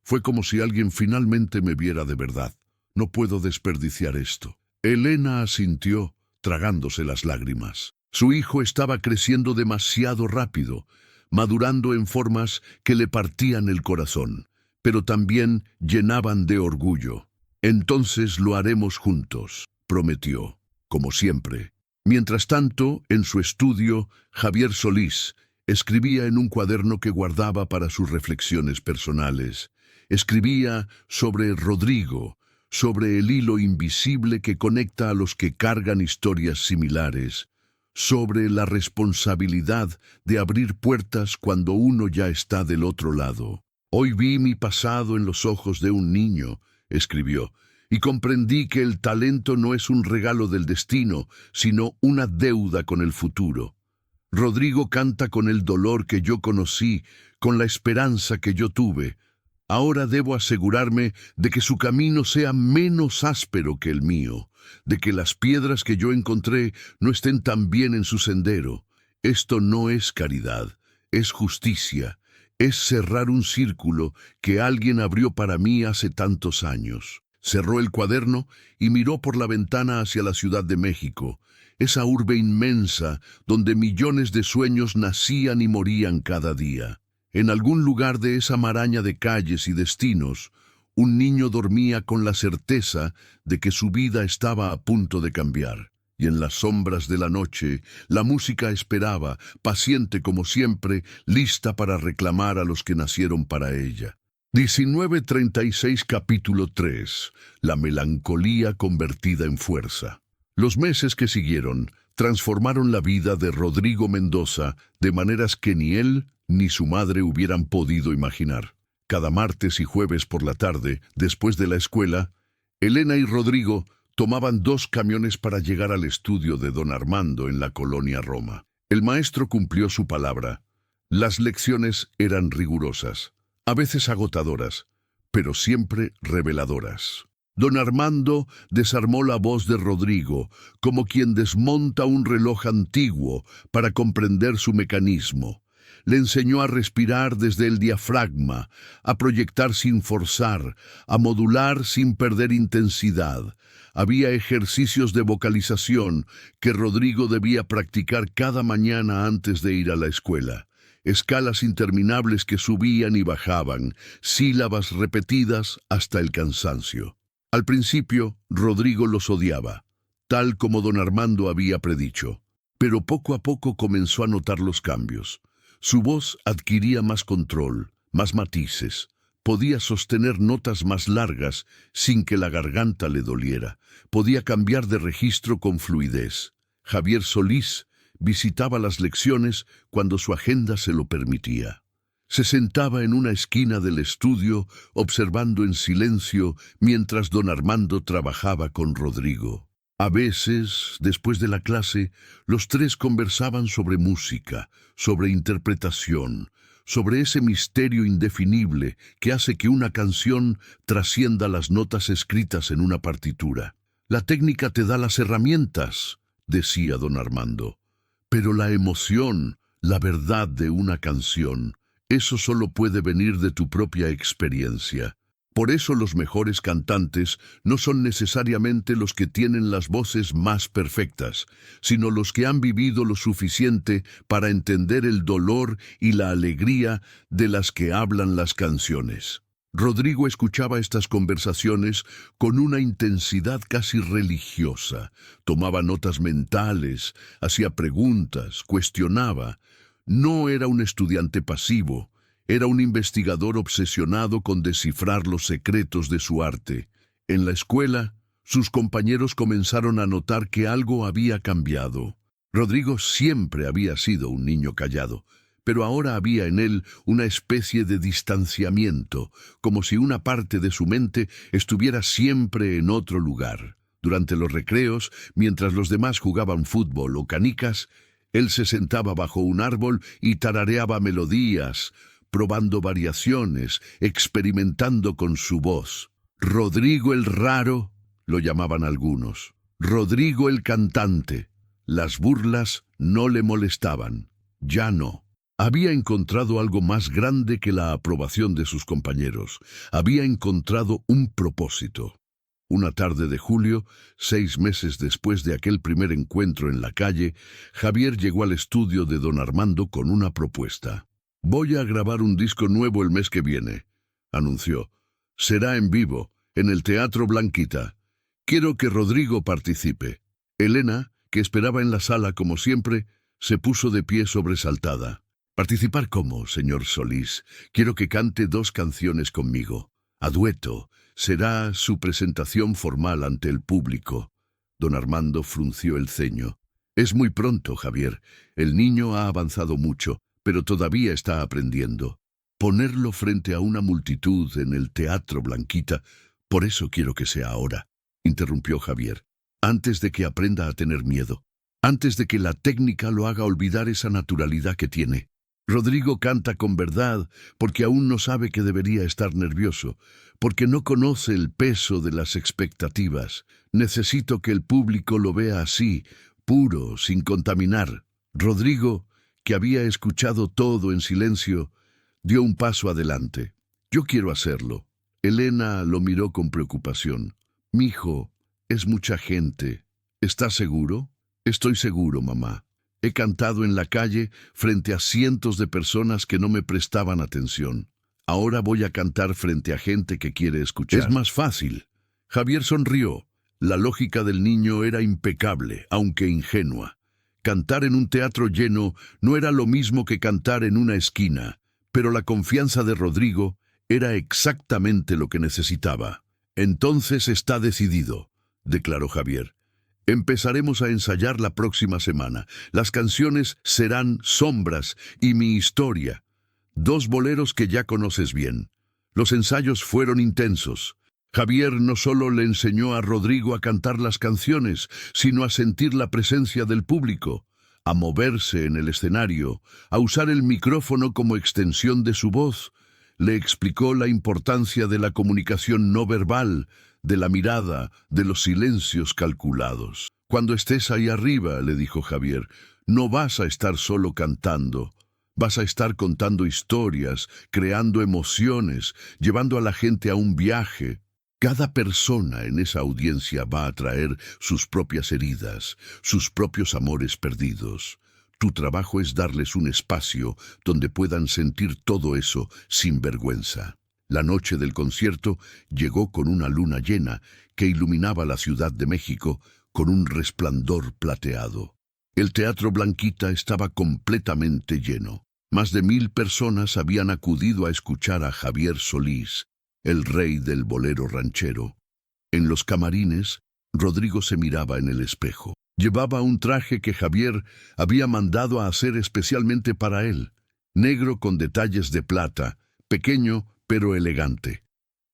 fue como si alguien finalmente me viera de verdad. No puedo desperdiciar esto. Elena asintió, tragándose las lágrimas. Su hijo estaba creciendo demasiado rápido, madurando en formas que le partían el corazón, pero también llenaban de orgullo. Entonces lo haremos juntos, prometió, como siempre. Mientras tanto, en su estudio, Javier Solís escribía en un cuaderno que guardaba para sus reflexiones personales. Escribía sobre Rodrigo, sobre el hilo invisible que conecta a los que cargan historias similares, sobre la responsabilidad de abrir puertas cuando uno ya está del otro lado. Hoy vi mi pasado en los ojos de un niño, escribió, y comprendí que el talento no es un regalo del destino, sino una deuda con el futuro. Rodrigo canta con el dolor que yo conocí, con la esperanza que yo tuve. Ahora debo asegurarme de que su camino sea menos áspero que el mío, de que las piedras que yo encontré no estén también en su sendero. Esto no es caridad, es justicia, es cerrar un círculo que alguien abrió para mí hace tantos años. Cerró el cuaderno y miró por la ventana hacia la Ciudad de México, esa urbe inmensa donde millones de sueños nacían y morían cada día. En algún lugar de esa maraña de calles y destinos, un niño dormía con la certeza de que su vida estaba a punto de cambiar. Y en las sombras de la noche, la música esperaba, paciente como siempre, lista para reclamar a los que nacieron para ella. 1936 capítulo 3. La melancolía convertida en fuerza. Los meses que siguieron transformaron la vida de Rodrigo Mendoza de maneras que ni él ni su madre hubieran podido imaginar. Cada martes y jueves por la tarde, después de la escuela, Elena y Rodrigo tomaban 2 camiones para llegar al estudio de don Armando en la colonia Roma. El maestro cumplió su palabra. Las lecciones eran rigurosas, a veces agotadoras, pero siempre reveladoras. Don Armando desarmó la voz de Rodrigo, como quien desmonta un reloj antiguo para comprender su mecanismo. Le enseñó a respirar desde el diafragma, a proyectar sin forzar, a modular sin perder intensidad. Había ejercicios de vocalización que Rodrigo debía practicar cada mañana antes de ir a la escuela. Escalas interminables que subían y bajaban, sílabas repetidas hasta el cansancio. Al principio, Rodrigo los odiaba, tal como don Armando había predicho, pero poco a poco comenzó a notar los cambios. Su voz adquiría más control, más matices. Podía sostener notas más largas sin que la garganta le doliera. Podía cambiar de registro con fluidez. Javier Solís visitaba las lecciones cuando su agenda se lo permitía. Se sentaba en una esquina del estudio, observando en silencio mientras don Armando trabajaba con Rodrigo. A veces, después de la clase, los tres conversaban sobre música, sobre interpretación, sobre ese misterio indefinible que hace que una canción trascienda las notas escritas en una partitura. La técnica te da las herramientas, decía don Armando, pero la emoción, la verdad de una canción, eso solo puede venir de tu propia experiencia. Por eso los mejores cantantes no son necesariamente los que tienen las voces más perfectas, sino los que han vivido lo suficiente para entender el dolor y la alegría de las que hablan las canciones. Rodrigo escuchaba estas conversaciones con una intensidad casi religiosa. Tomaba notas mentales, hacía preguntas, cuestionaba. No era un estudiante pasivo. Era un investigador obsesionado con descifrar los secretos de su arte. En la escuela, sus compañeros comenzaron a notar que algo había cambiado. Rodrigo siempre había sido un niño callado, pero ahora había en él una especie de distanciamiento, como si una parte de su mente estuviera siempre en otro lugar. Durante los recreos, mientras los demás jugaban fútbol o canicas, él se sentaba bajo un árbol y tarareaba melodías, probando variaciones, experimentando con su voz. Rodrigo el raro, lo llamaban algunos. Rodrigo el cantante. Las burlas no le molestaban. Ya no. Había encontrado algo más grande que la aprobación de sus compañeros. Había encontrado un propósito. Una tarde de julio, 6 meses después de aquel primer encuentro en la calle, Javier llegó al estudio de don Armando con una propuesta. «Voy a grabar un disco nuevo el mes que viene», anunció. «Será en vivo, en el Teatro Blanquita. Quiero que Rodrigo participe». Elena, que esperaba en la sala como siempre, se puso de pie sobresaltada. «¿Participar cómo, señor Solís? Quiero que cante 2 canciones conmigo. A dueto. Será su presentación formal ante el público». Don Armando frunció el ceño. «Es muy pronto, Javier. El niño ha avanzado mucho, pero todavía está aprendiendo. Ponerlo frente a una multitud en el Teatro Blanquita, por eso quiero que sea ahora», interrumpió Javier, «antes de que aprenda a tener miedo, antes de que la técnica lo haga olvidar esa naturalidad que tiene. Rodrigo canta con verdad porque aún no sabe que debería estar nervioso, porque no conoce el peso de las expectativas. Necesito que el público lo vea así, puro, sin contaminar». Rodrigo, que había escuchado todo en silencio, dio un paso adelante. «Yo quiero hacerlo». Elena lo miró con preocupación. «Mijo, es mucha gente. ¿Estás seguro?» «Estoy seguro, mamá. He cantado en la calle frente a cientos de personas que no me prestaban atención. Ahora voy a cantar frente a gente que quiere escuchar. Es más fácil». Javier sonrió. La lógica del niño era impecable, aunque ingenua. Cantar en un teatro lleno no era lo mismo que cantar en una esquina, pero la confianza de Rodrigo era exactamente lo que necesitaba. «Entonces está decidido», declaró Javier. «Empezaremos a ensayar la próxima semana. Las canciones serán Sombras y Mi Historia, 2 boleros que ya conoces bien». Los ensayos fueron intensos. Javier no solo le enseñó a Rodrigo a cantar las canciones, sino a sentir la presencia del público, a moverse en el escenario, a usar el micrófono como extensión de su voz. Le explicó la importancia de la comunicación no verbal, de la mirada, de los silencios calculados. «Cuando estés ahí arriba», le dijo Javier, «no vas a estar solo cantando. Vas a estar contando historias, creando emociones, llevando a la gente a un viaje. Cada persona en esa audiencia va a traer sus propias heridas, sus propios amores perdidos. Tu trabajo es darles un espacio donde puedan sentir todo eso sin vergüenza». La noche del concierto llegó con una luna llena que iluminaba la Ciudad de México con un resplandor plateado. El Teatro Blanquita estaba completamente lleno. Más de 1000 personas habían acudido a escuchar a Javier Solís, el rey del bolero ranchero. En los camarines, Rodrigo se miraba en el espejo. Llevaba un traje que Javier había mandado a hacer especialmente para él, negro con detalles de plata, pequeño pero elegante.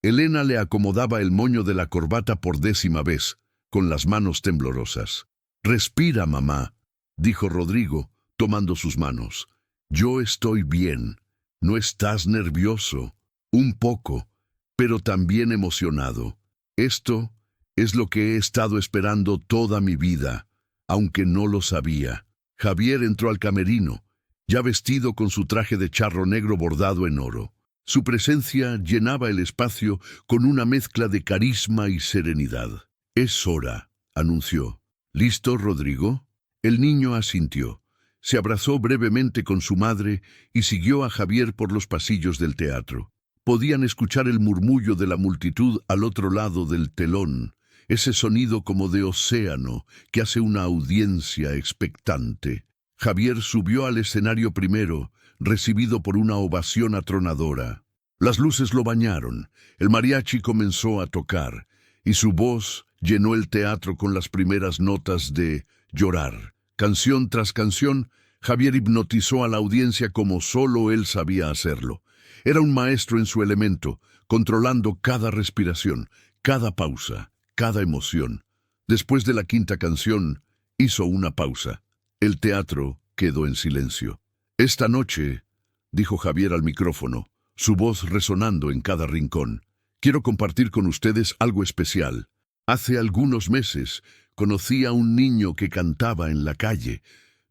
Elena le acomodaba el moño de la corbata por 10ª vez. con las manos temblorosas. «Respira, mamá», dijo Rodrigo, tomando sus manos. «Yo estoy bien. ¿No estás nervioso?» «Un poco, pero también emocionado. Esto es lo que he estado esperando toda mi vida, aunque no lo sabía». Javier entró al camerino, ya vestido con su traje de charro negro bordado en oro. Su presencia llenaba el espacio con una mezcla de carisma y serenidad. «Es hora», anunció. «¿Listo, Rodrigo?» El niño asintió. Se abrazó brevemente con su madre y siguió a Javier por los pasillos del teatro. Podían escuchar el murmullo de la multitud al otro lado del telón, ese sonido como de océano que hace una audiencia expectante. Javier subió al escenario primero, recibido por una ovación atronadora. Las luces lo bañaron, el mariachi comenzó a tocar, y su voz llenó el teatro con las primeras notas de Llorar. Canción tras canción, Javier hipnotizó a la audiencia como solo él sabía hacerlo. Era un maestro en su elemento, controlando cada respiración, cada pausa, cada emoción. Después de la quinta canción, hizo una pausa. El teatro quedó en silencio. «Esta noche», dijo Javier al micrófono, su voz resonando en cada rincón, «quiero compartir con ustedes algo especial. Hace algunos meses conocí a un niño que cantaba en la calle.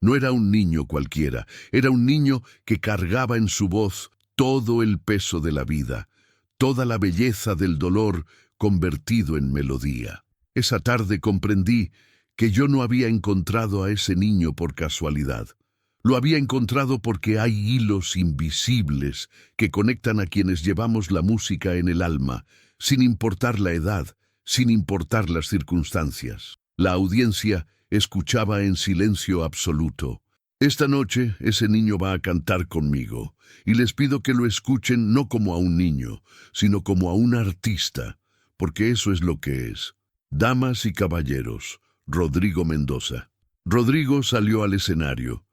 No era un niño cualquiera, era un niño que cargaba en su voz todo el peso de la vida, toda la belleza del dolor convertido en melodía. Esa tarde comprendí que yo no había encontrado a ese niño por casualidad. Lo había encontrado porque hay hilos invisibles que conectan a quienes llevamos la música en el alma, sin importar la edad, sin importar las circunstancias. La audiencia escuchaba en silencio absoluto. Esta noche ese niño va a cantar conmigo, y les pido que lo escuchen no como a un niño, sino como a un artista, porque eso es lo que es. Damas y caballeros, Rodrigo Mendoza. Rodrigo salió al escenario.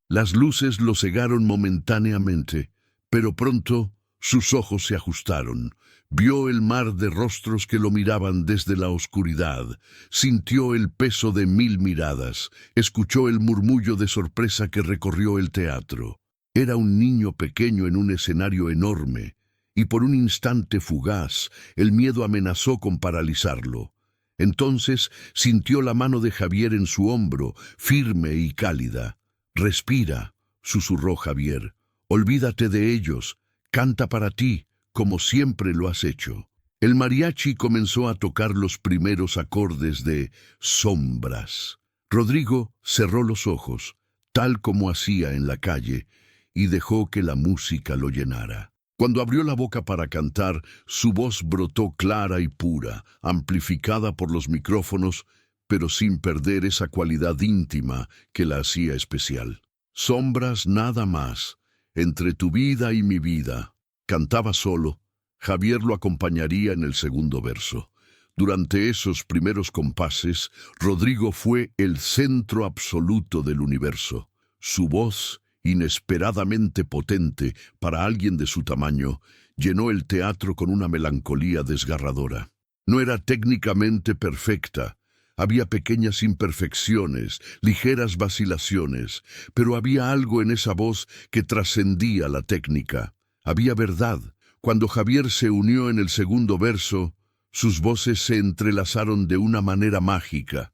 Las luces lo cegaron momentáneamente, pero pronto sus ojos se ajustaron. Vio el mar de rostros que lo miraban desde la oscuridad, sintió el peso de 1000 miradas, escuchó el murmullo de sorpresa que recorrió el teatro. Era un niño pequeño en un escenario enorme, y por un instante fugaz, el miedo amenazó con paralizarlo. Entonces sintió la mano de Javier en su hombro, firme y cálida. «Respira», susurró Javier. «Olvídate de ellos. Canta para ti, como siempre lo has hecho». El mariachi comenzó a tocar los primeros acordes de Sombras. Rodrigo cerró los ojos, tal como hacía en la calle, y dejó que la música lo llenara. Cuando abrió la boca para cantar, su voz brotó clara y pura, amplificada por los micrófonos, pero sin perder esa cualidad íntima que la hacía especial. «Sombras nada más, entre tu vida y mi vida». Cantaba solo. Javier lo acompañaría en el segundo verso. Durante esos primeros compases, Rodrigo fue el centro absoluto del universo. Su voz, inesperadamente potente para alguien de su tamaño, llenó el teatro con una melancolía desgarradora. No era técnicamente perfecta. Había pequeñas imperfecciones, ligeras vacilaciones, pero había algo en esa voz que trascendía la técnica. Había verdad. Cuando Javier se unió en el segundo verso, sus voces se entrelazaron de una manera mágica.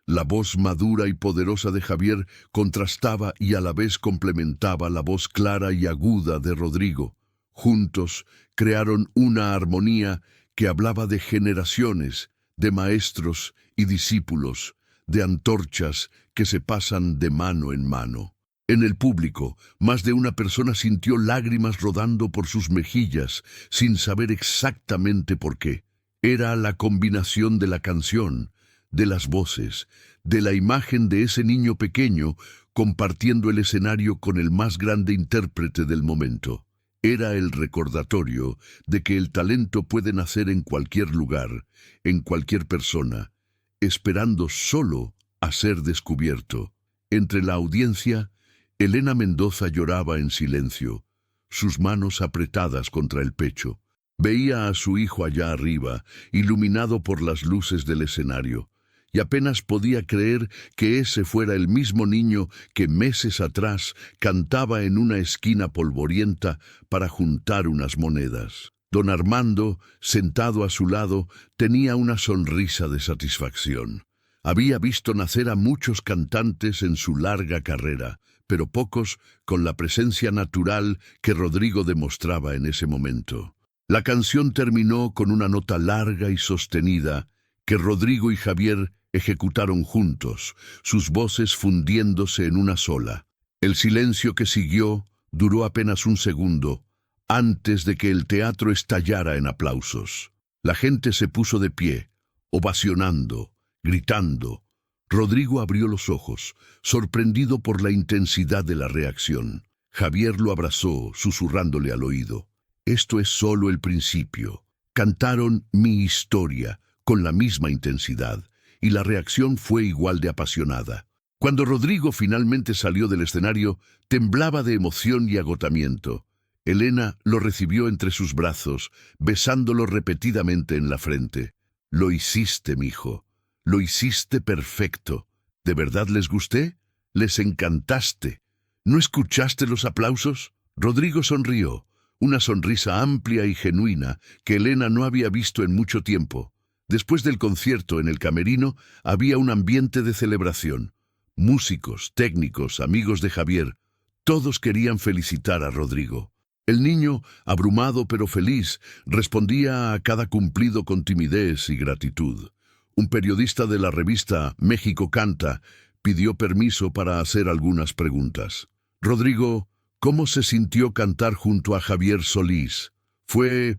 La voz madura y poderosa de Javier contrastaba y a la vez complementaba la voz clara y aguda de Rodrigo. Juntos crearon una armonía que hablaba de generaciones, de maestros y discípulos, de antorchas que se pasan de mano en mano. En el público, más de una persona sintió lágrimas rodando por sus mejillas, sin saber exactamente por qué. Era la combinación de la canción, de las voces, de la imagen de ese niño pequeño compartiendo el escenario con el más grande intérprete del momento. Era el recordatorio de que el talento puede nacer en cualquier lugar, en cualquier persona, esperando solo a ser descubierto. Entre la audiencia, Elena Mendoza lloraba en silencio, sus manos apretadas contra el pecho. Veía a su hijo allá arriba, iluminado por las luces del escenario. y apenas podía creer que ese fuera el mismo niño que meses atrás cantaba en una esquina polvorienta para juntar unas monedas. Don Armando, sentado a su lado, tenía una sonrisa de satisfacción. Había visto nacer a muchos cantantes en su larga carrera, pero pocos con la presencia natural que Rodrigo demostraba en ese momento. La canción terminó con una nota larga y sostenida que Rodrigo y Javier ejecutaron juntos, sus voces fundiéndose en una sola. El silencio que siguió duró apenas un segundo, antes de que el teatro estallara en aplausos. La gente se puso de pie, ovacionando, gritando. Rodrigo abrió los ojos, sorprendido por la intensidad de la reacción. Javier lo abrazó, susurrándole al oído. Esto es solo el principio. Cantaron Mi Historia con la misma intensidad, y la reacción fue igual de apasionada. Cuando Rodrigo finalmente salió del escenario, temblaba de emoción y agotamiento. Elena lo recibió entre sus brazos, besándolo repetidamente en la frente. «Lo hiciste, mijo. Lo hiciste perfecto. ¿De verdad les gusté? ¿Les encantaste? ¿No escuchaste los aplausos?» Rodrigo sonrió, una sonrisa amplia y genuina que Elena no había visto en mucho tiempo. Después del concierto en el camerino había un ambiente de celebración. Músicos, técnicos, amigos de Javier, todos querían felicitar a Rodrigo. El niño, abrumado pero feliz, respondía a cada cumplido con timidez y gratitud. Un periodista de la revista México Canta pidió permiso para hacer algunas preguntas. Rodrigo, ¿cómo se sintió cantar junto a Javier Solís? Fue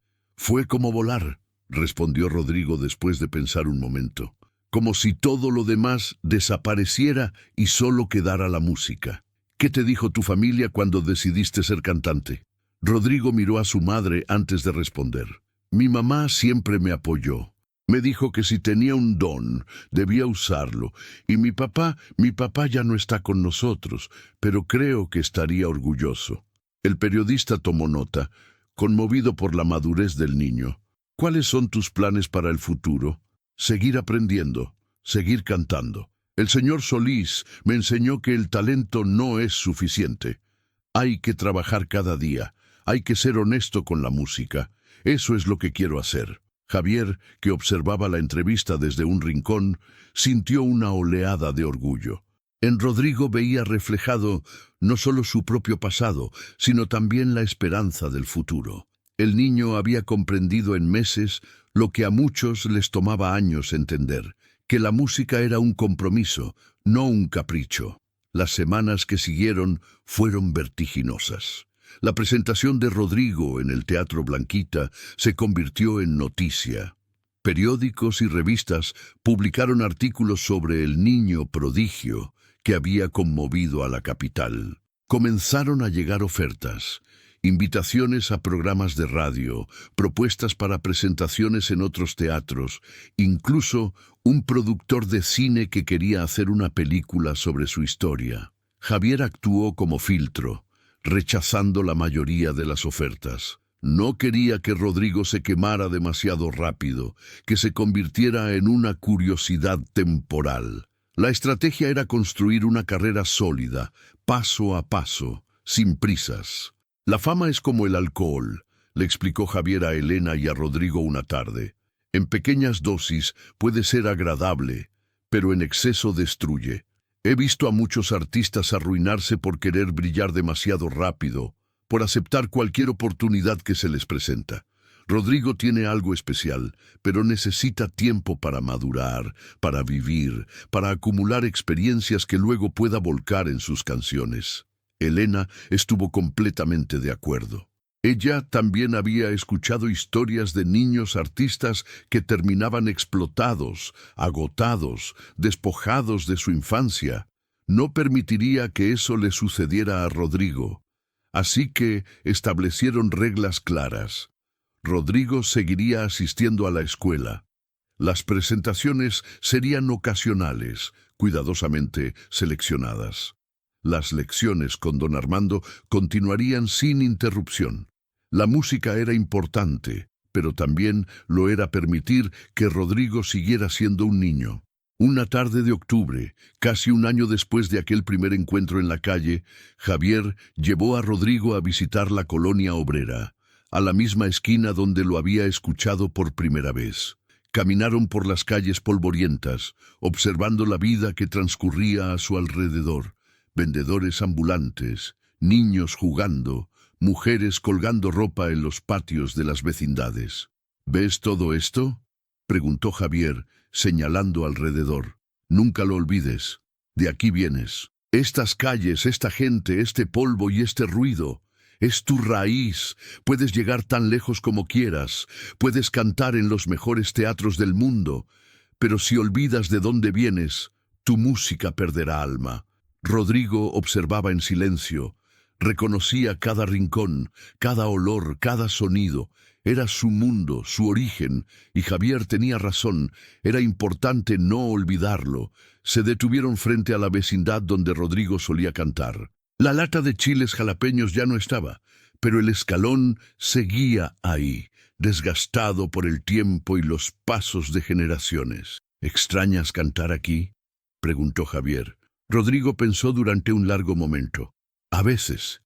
como volar, respondió Rodrigo después de pensar un momento. Como si todo lo demás desapareciera y solo quedara la música. ¿Qué te dijo tu familia cuando decidiste ser cantante? Rodrigo miró a su madre antes de responder. Mi mamá siempre me apoyó. Me dijo que si tenía un don, debía usarlo. Y mi papá ya no está con nosotros, pero creo que estaría orgulloso. El periodista tomó nota, conmovido por la madurez del niño. ¿Cuáles son tus planes para el futuro? Seguir aprendiendo, seguir cantando. El señor Solís me enseñó que el talento no es suficiente. Hay que trabajar cada día, hay que ser honesto con la música. Eso es lo que quiero hacer. Javier, que observaba la entrevista desde un rincón, sintió una oleada de orgullo. En Rodrigo veía reflejado no solo su propio pasado, sino también la esperanza del futuro. El niño había comprendido en meses lo que a muchos les tomaba años entender, que la música era un compromiso, no un capricho. Las semanas que siguieron fueron vertiginosas. La presentación de Rodrigo en el Teatro Blanquita se convirtió en noticia. Periódicos y revistas publicaron artículos sobre el niño prodigio que había conmovido a la capital. Comenzaron a llegar ofertas, invitaciones a programas de radio, propuestas para presentaciones en otros teatros, incluso un productor de cine que quería hacer una película sobre su historia. Javier actuó como filtro, rechazando la mayoría de las ofertas. No quería que Rodrigo se quemara demasiado rápido, que se convirtiera en una curiosidad temporal. La estrategia era construir una carrera sólida, paso a paso, sin prisas. La fama es como el alcohol, le explicó Javier a Elena y a Rodrigo una tarde. En pequeñas dosis puede ser agradable, pero en exceso destruye. He visto a muchos artistas arruinarse por querer brillar demasiado rápido, por aceptar cualquier oportunidad que se les presenta. Rodrigo tiene algo especial, pero necesita tiempo para madurar, para vivir, para acumular experiencias que luego pueda volcar en sus canciones. Elena estuvo completamente de acuerdo. Ella también había escuchado historias de niños artistas que terminaban explotados, agotados, despojados de su infancia. No permitiría que eso le sucediera a Rodrigo. Así que establecieron reglas claras. Rodrigo seguiría asistiendo a la escuela. Las presentaciones serían ocasionales, cuidadosamente seleccionadas. Las lecciones con don Armando continuarían sin interrupción. La música era importante, pero también lo era permitir que Rodrigo siguiera siendo un niño. Una tarde de octubre, casi un año después de aquel primer encuentro en la calle, Javier llevó a Rodrigo a visitar la colonia obrera, a la misma esquina donde lo había escuchado por primera vez. Caminaron por las calles polvorientas, observando la vida que transcurría a su alrededor. Vendedores ambulantes, niños jugando, mujeres colgando ropa en los patios de las vecindades. ¿Ves todo esto?, preguntó Javier, señalando alrededor. Nunca lo olvides. De aquí vienes. Estas calles, esta gente, este polvo y este ruido. Es tu raíz. Puedes llegar tan lejos como quieras. Puedes cantar en los mejores teatros del mundo. Pero si olvidas de dónde vienes, tu música perderá alma. Rodrigo observaba en silencio. Reconocía cada rincón, cada olor, cada sonido. Era su mundo, su origen, y Javier tenía razón. Era importante no olvidarlo. Se detuvieron frente a la vecindad donde Rodrigo solía cantar. La lata de chiles jalapeños ya no estaba, pero el escalón seguía ahí, desgastado por el tiempo y los pasos de generaciones. ¿Extrañas cantar aquí?, preguntó Javier. Rodrigo pensó durante un largo momento. A veces.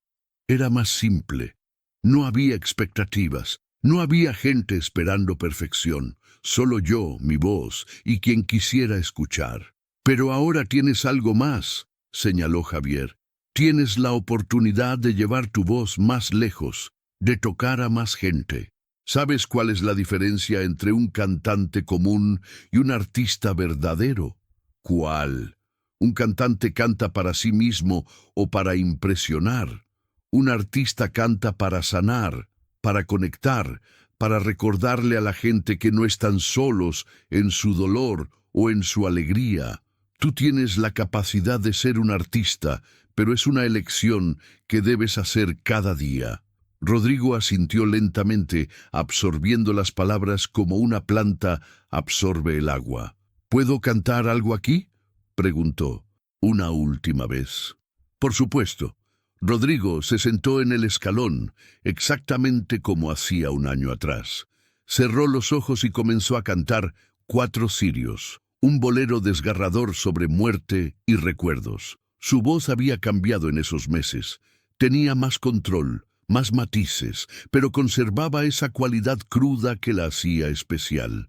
Era más simple. No había expectativas. No había gente esperando perfección. Solo yo, mi voz, y quien quisiera escuchar. Pero ahora tienes algo más, señaló Javier. Tienes la oportunidad de llevar tu voz más lejos, de tocar a más gente. ¿Sabes cuál es la diferencia entre un cantante común y un artista verdadero? ¿Cuál? Un cantante canta para sí mismo o para impresionar. Un artista canta para sanar, para conectar, para recordarle a la gente que no están solos en su dolor o en su alegría. Tú tienes la capacidad de ser un artista, pero es una elección que debes hacer cada día. Rodrigo asintió lentamente, absorbiendo las palabras como una planta absorbe el agua. ¿Puedo cantar algo aquí?, preguntó. Una última vez. Por supuesto. Rodrigo se sentó en el escalón, exactamente como hacía un año atrás. Cerró los ojos y comenzó a cantar Cuatro cirios, un bolero desgarrador sobre muerte y recuerdos. Su voz había cambiado en esos meses. Tenía más control, más matices, pero conservaba esa cualidad cruda que la hacía especial.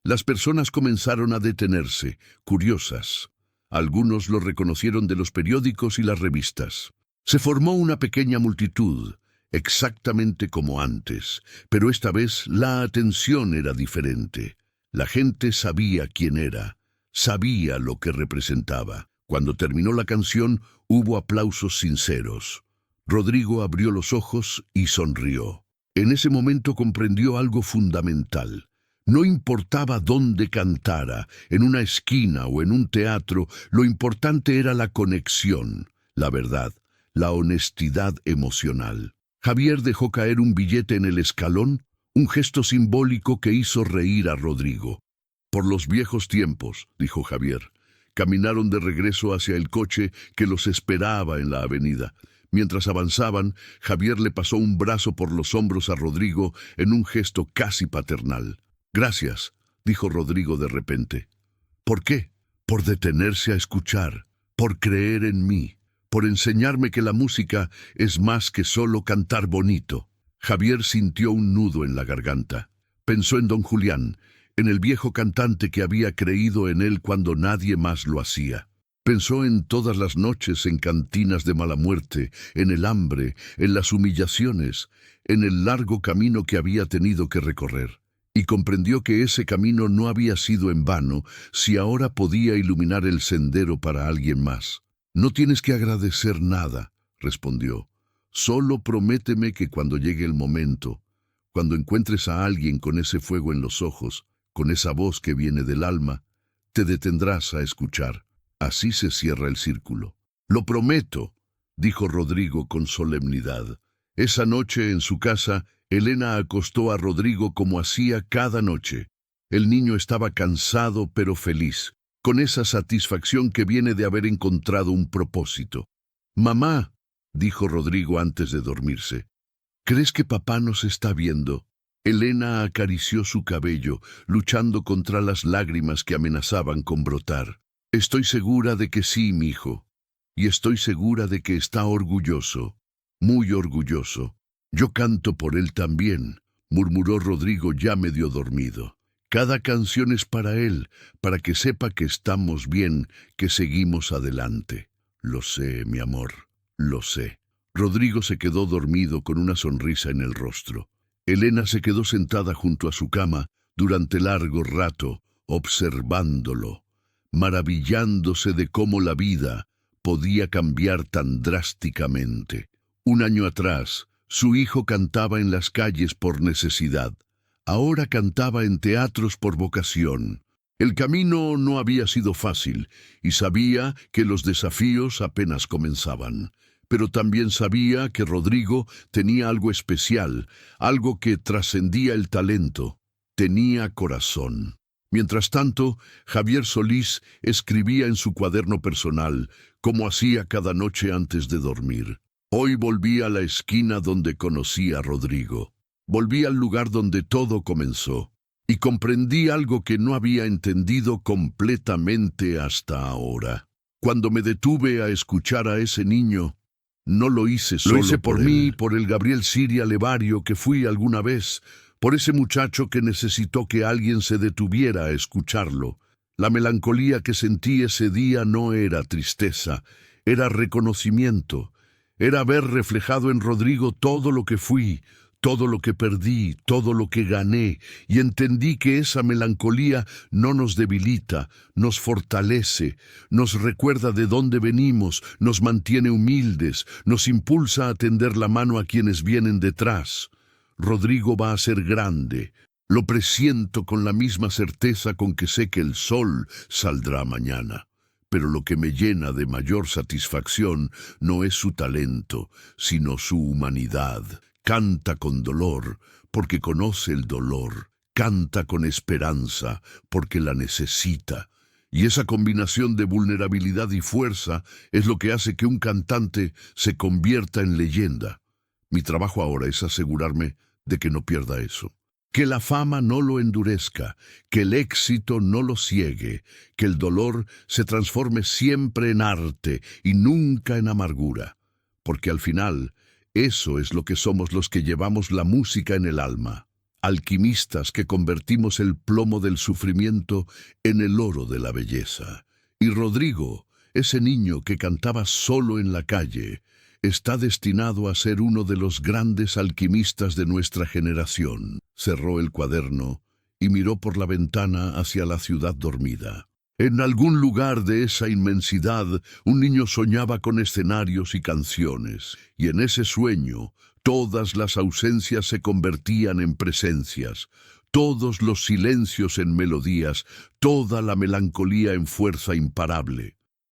Las personas comenzaron a detenerse, curiosas. Algunos lo reconocieron de los periódicos y las revistas. Se formó una pequeña multitud, exactamente como antes, pero esta vez la atención era diferente. La gente sabía quién era, sabía lo que representaba. Cuando terminó la canción, hubo aplausos sinceros. Rodrigo abrió los ojos y sonrió. En ese momento comprendió algo fundamental. No importaba dónde cantara, en una esquina o en un teatro, lo importante era la conexión, la verdad, la honestidad emocional. Javier dejó caer un billete en el escalón, un gesto simbólico que hizo reír a Rodrigo. Por los viejos tiempos, dijo Javier. Caminaron de regreso hacia el coche que los esperaba en la avenida. Mientras avanzaban, Javier le pasó un brazo por los hombros a Rodrigo en un gesto casi paternal. Gracias, dijo Rodrigo de repente. ¿Por qué? Por detenerse a escuchar, por creer en mí, por enseñarme que la música es más que solo cantar bonito. Javier sintió un nudo en la garganta. Pensó en don Julián, en el viejo cantante que había creído en él cuando nadie más lo hacía. Pensó en todas las noches en cantinas de mala muerte, en el hambre, en las humillaciones, en el largo camino que había tenido que recorrer. Y comprendió que ese camino no había sido en vano si ahora podía iluminar el sendero para alguien más. No tienes que agradecer nada, respondió. Solo prométeme que cuando llegue el momento, cuando encuentres a alguien con ese fuego en los ojos, con esa voz que viene del alma, te detendrás a escuchar. Así se cierra el círculo. Lo prometo, dijo Rodrigo con solemnidad. Esa noche en su casa, Elena acostó a Rodrigo como hacía cada noche. El niño estaba cansado pero feliz, con esa satisfacción que viene de haber encontrado un propósito. «Mamá», dijo Rodrigo antes de dormirse, «¿crees que papá nos está viendo?» Elena acarició su cabello, luchando contra las lágrimas que amenazaban con brotar. Estoy segura de que sí, mijo. Y estoy segura de que está orgulloso, muy orgulloso. Yo canto por él también, murmuró Rodrigo ya medio dormido. Cada canción es para él, para que sepa que estamos bien, que seguimos adelante. Lo sé, mi amor, lo sé. Rodrigo se quedó dormido con una sonrisa en el rostro. Elena se quedó sentada junto a su cama durante largo rato, observándolo, maravillándose de cómo la vida podía cambiar tan drásticamente. Un año atrás, su hijo cantaba en las calles por necesidad. Ahora cantaba en teatros por vocación. El camino no había sido fácil y sabía que los desafíos apenas comenzaban. Pero también sabía que Rodrigo tenía algo especial, algo que trascendía el talento. Tenía corazón. Mientras tanto, Javier Solís escribía en su cuaderno personal, como hacía cada noche antes de dormir. Hoy volví a la esquina donde conocí a Rodrigo. Volví al lugar donde todo comenzó. Y comprendí algo que no había entendido completamente hasta ahora. Cuando me detuve a escuchar a ese niño, no lo hice solo. Lo hice por mí, por el Gabriel Siria Levario que fui alguna vez, por ese muchacho que necesitó que alguien se detuviera a escucharlo. La melancolía que sentí ese día no era tristeza, era reconocimiento, era ver reflejado en Rodrigo todo lo que fui, todo lo que perdí, todo lo que gané, y entendí que esa melancolía no nos debilita, nos fortalece, nos recuerda de dónde venimos, nos mantiene humildes, nos impulsa a tender la mano a quienes vienen detrás. Rodrigo va a ser grande. Lo presiento con la misma certeza con que sé que el sol saldrá mañana. Pero lo que me llena de mayor satisfacción no es su talento, sino su humanidad. Canta con dolor, porque conoce el dolor. Canta con esperanza, porque la necesita. Y esa combinación de vulnerabilidad y fuerza es lo que hace que un cantante se convierta en leyenda. Mi trabajo ahora es asegurarme de que no pierda eso. Que la fama no lo endurezca, que el éxito no lo ciegue, que el dolor se transforme siempre en arte y nunca en amargura. Porque al final, eso es lo que somos los que llevamos la música en el alma. Alquimistas que convertimos el plomo del sufrimiento en el oro de la belleza. Y Rodrigo, ese niño que cantaba solo en la calle, está destinado a ser uno de los grandes alquimistas de nuestra generación. Cerró el cuaderno y miró por la ventana hacia la ciudad dormida. En algún lugar de esa inmensidad, un niño soñaba con escenarios y canciones, y en ese sueño, todas las ausencias se convertían en presencias, todos los silencios en melodías, toda la melancolía en fuerza imparable.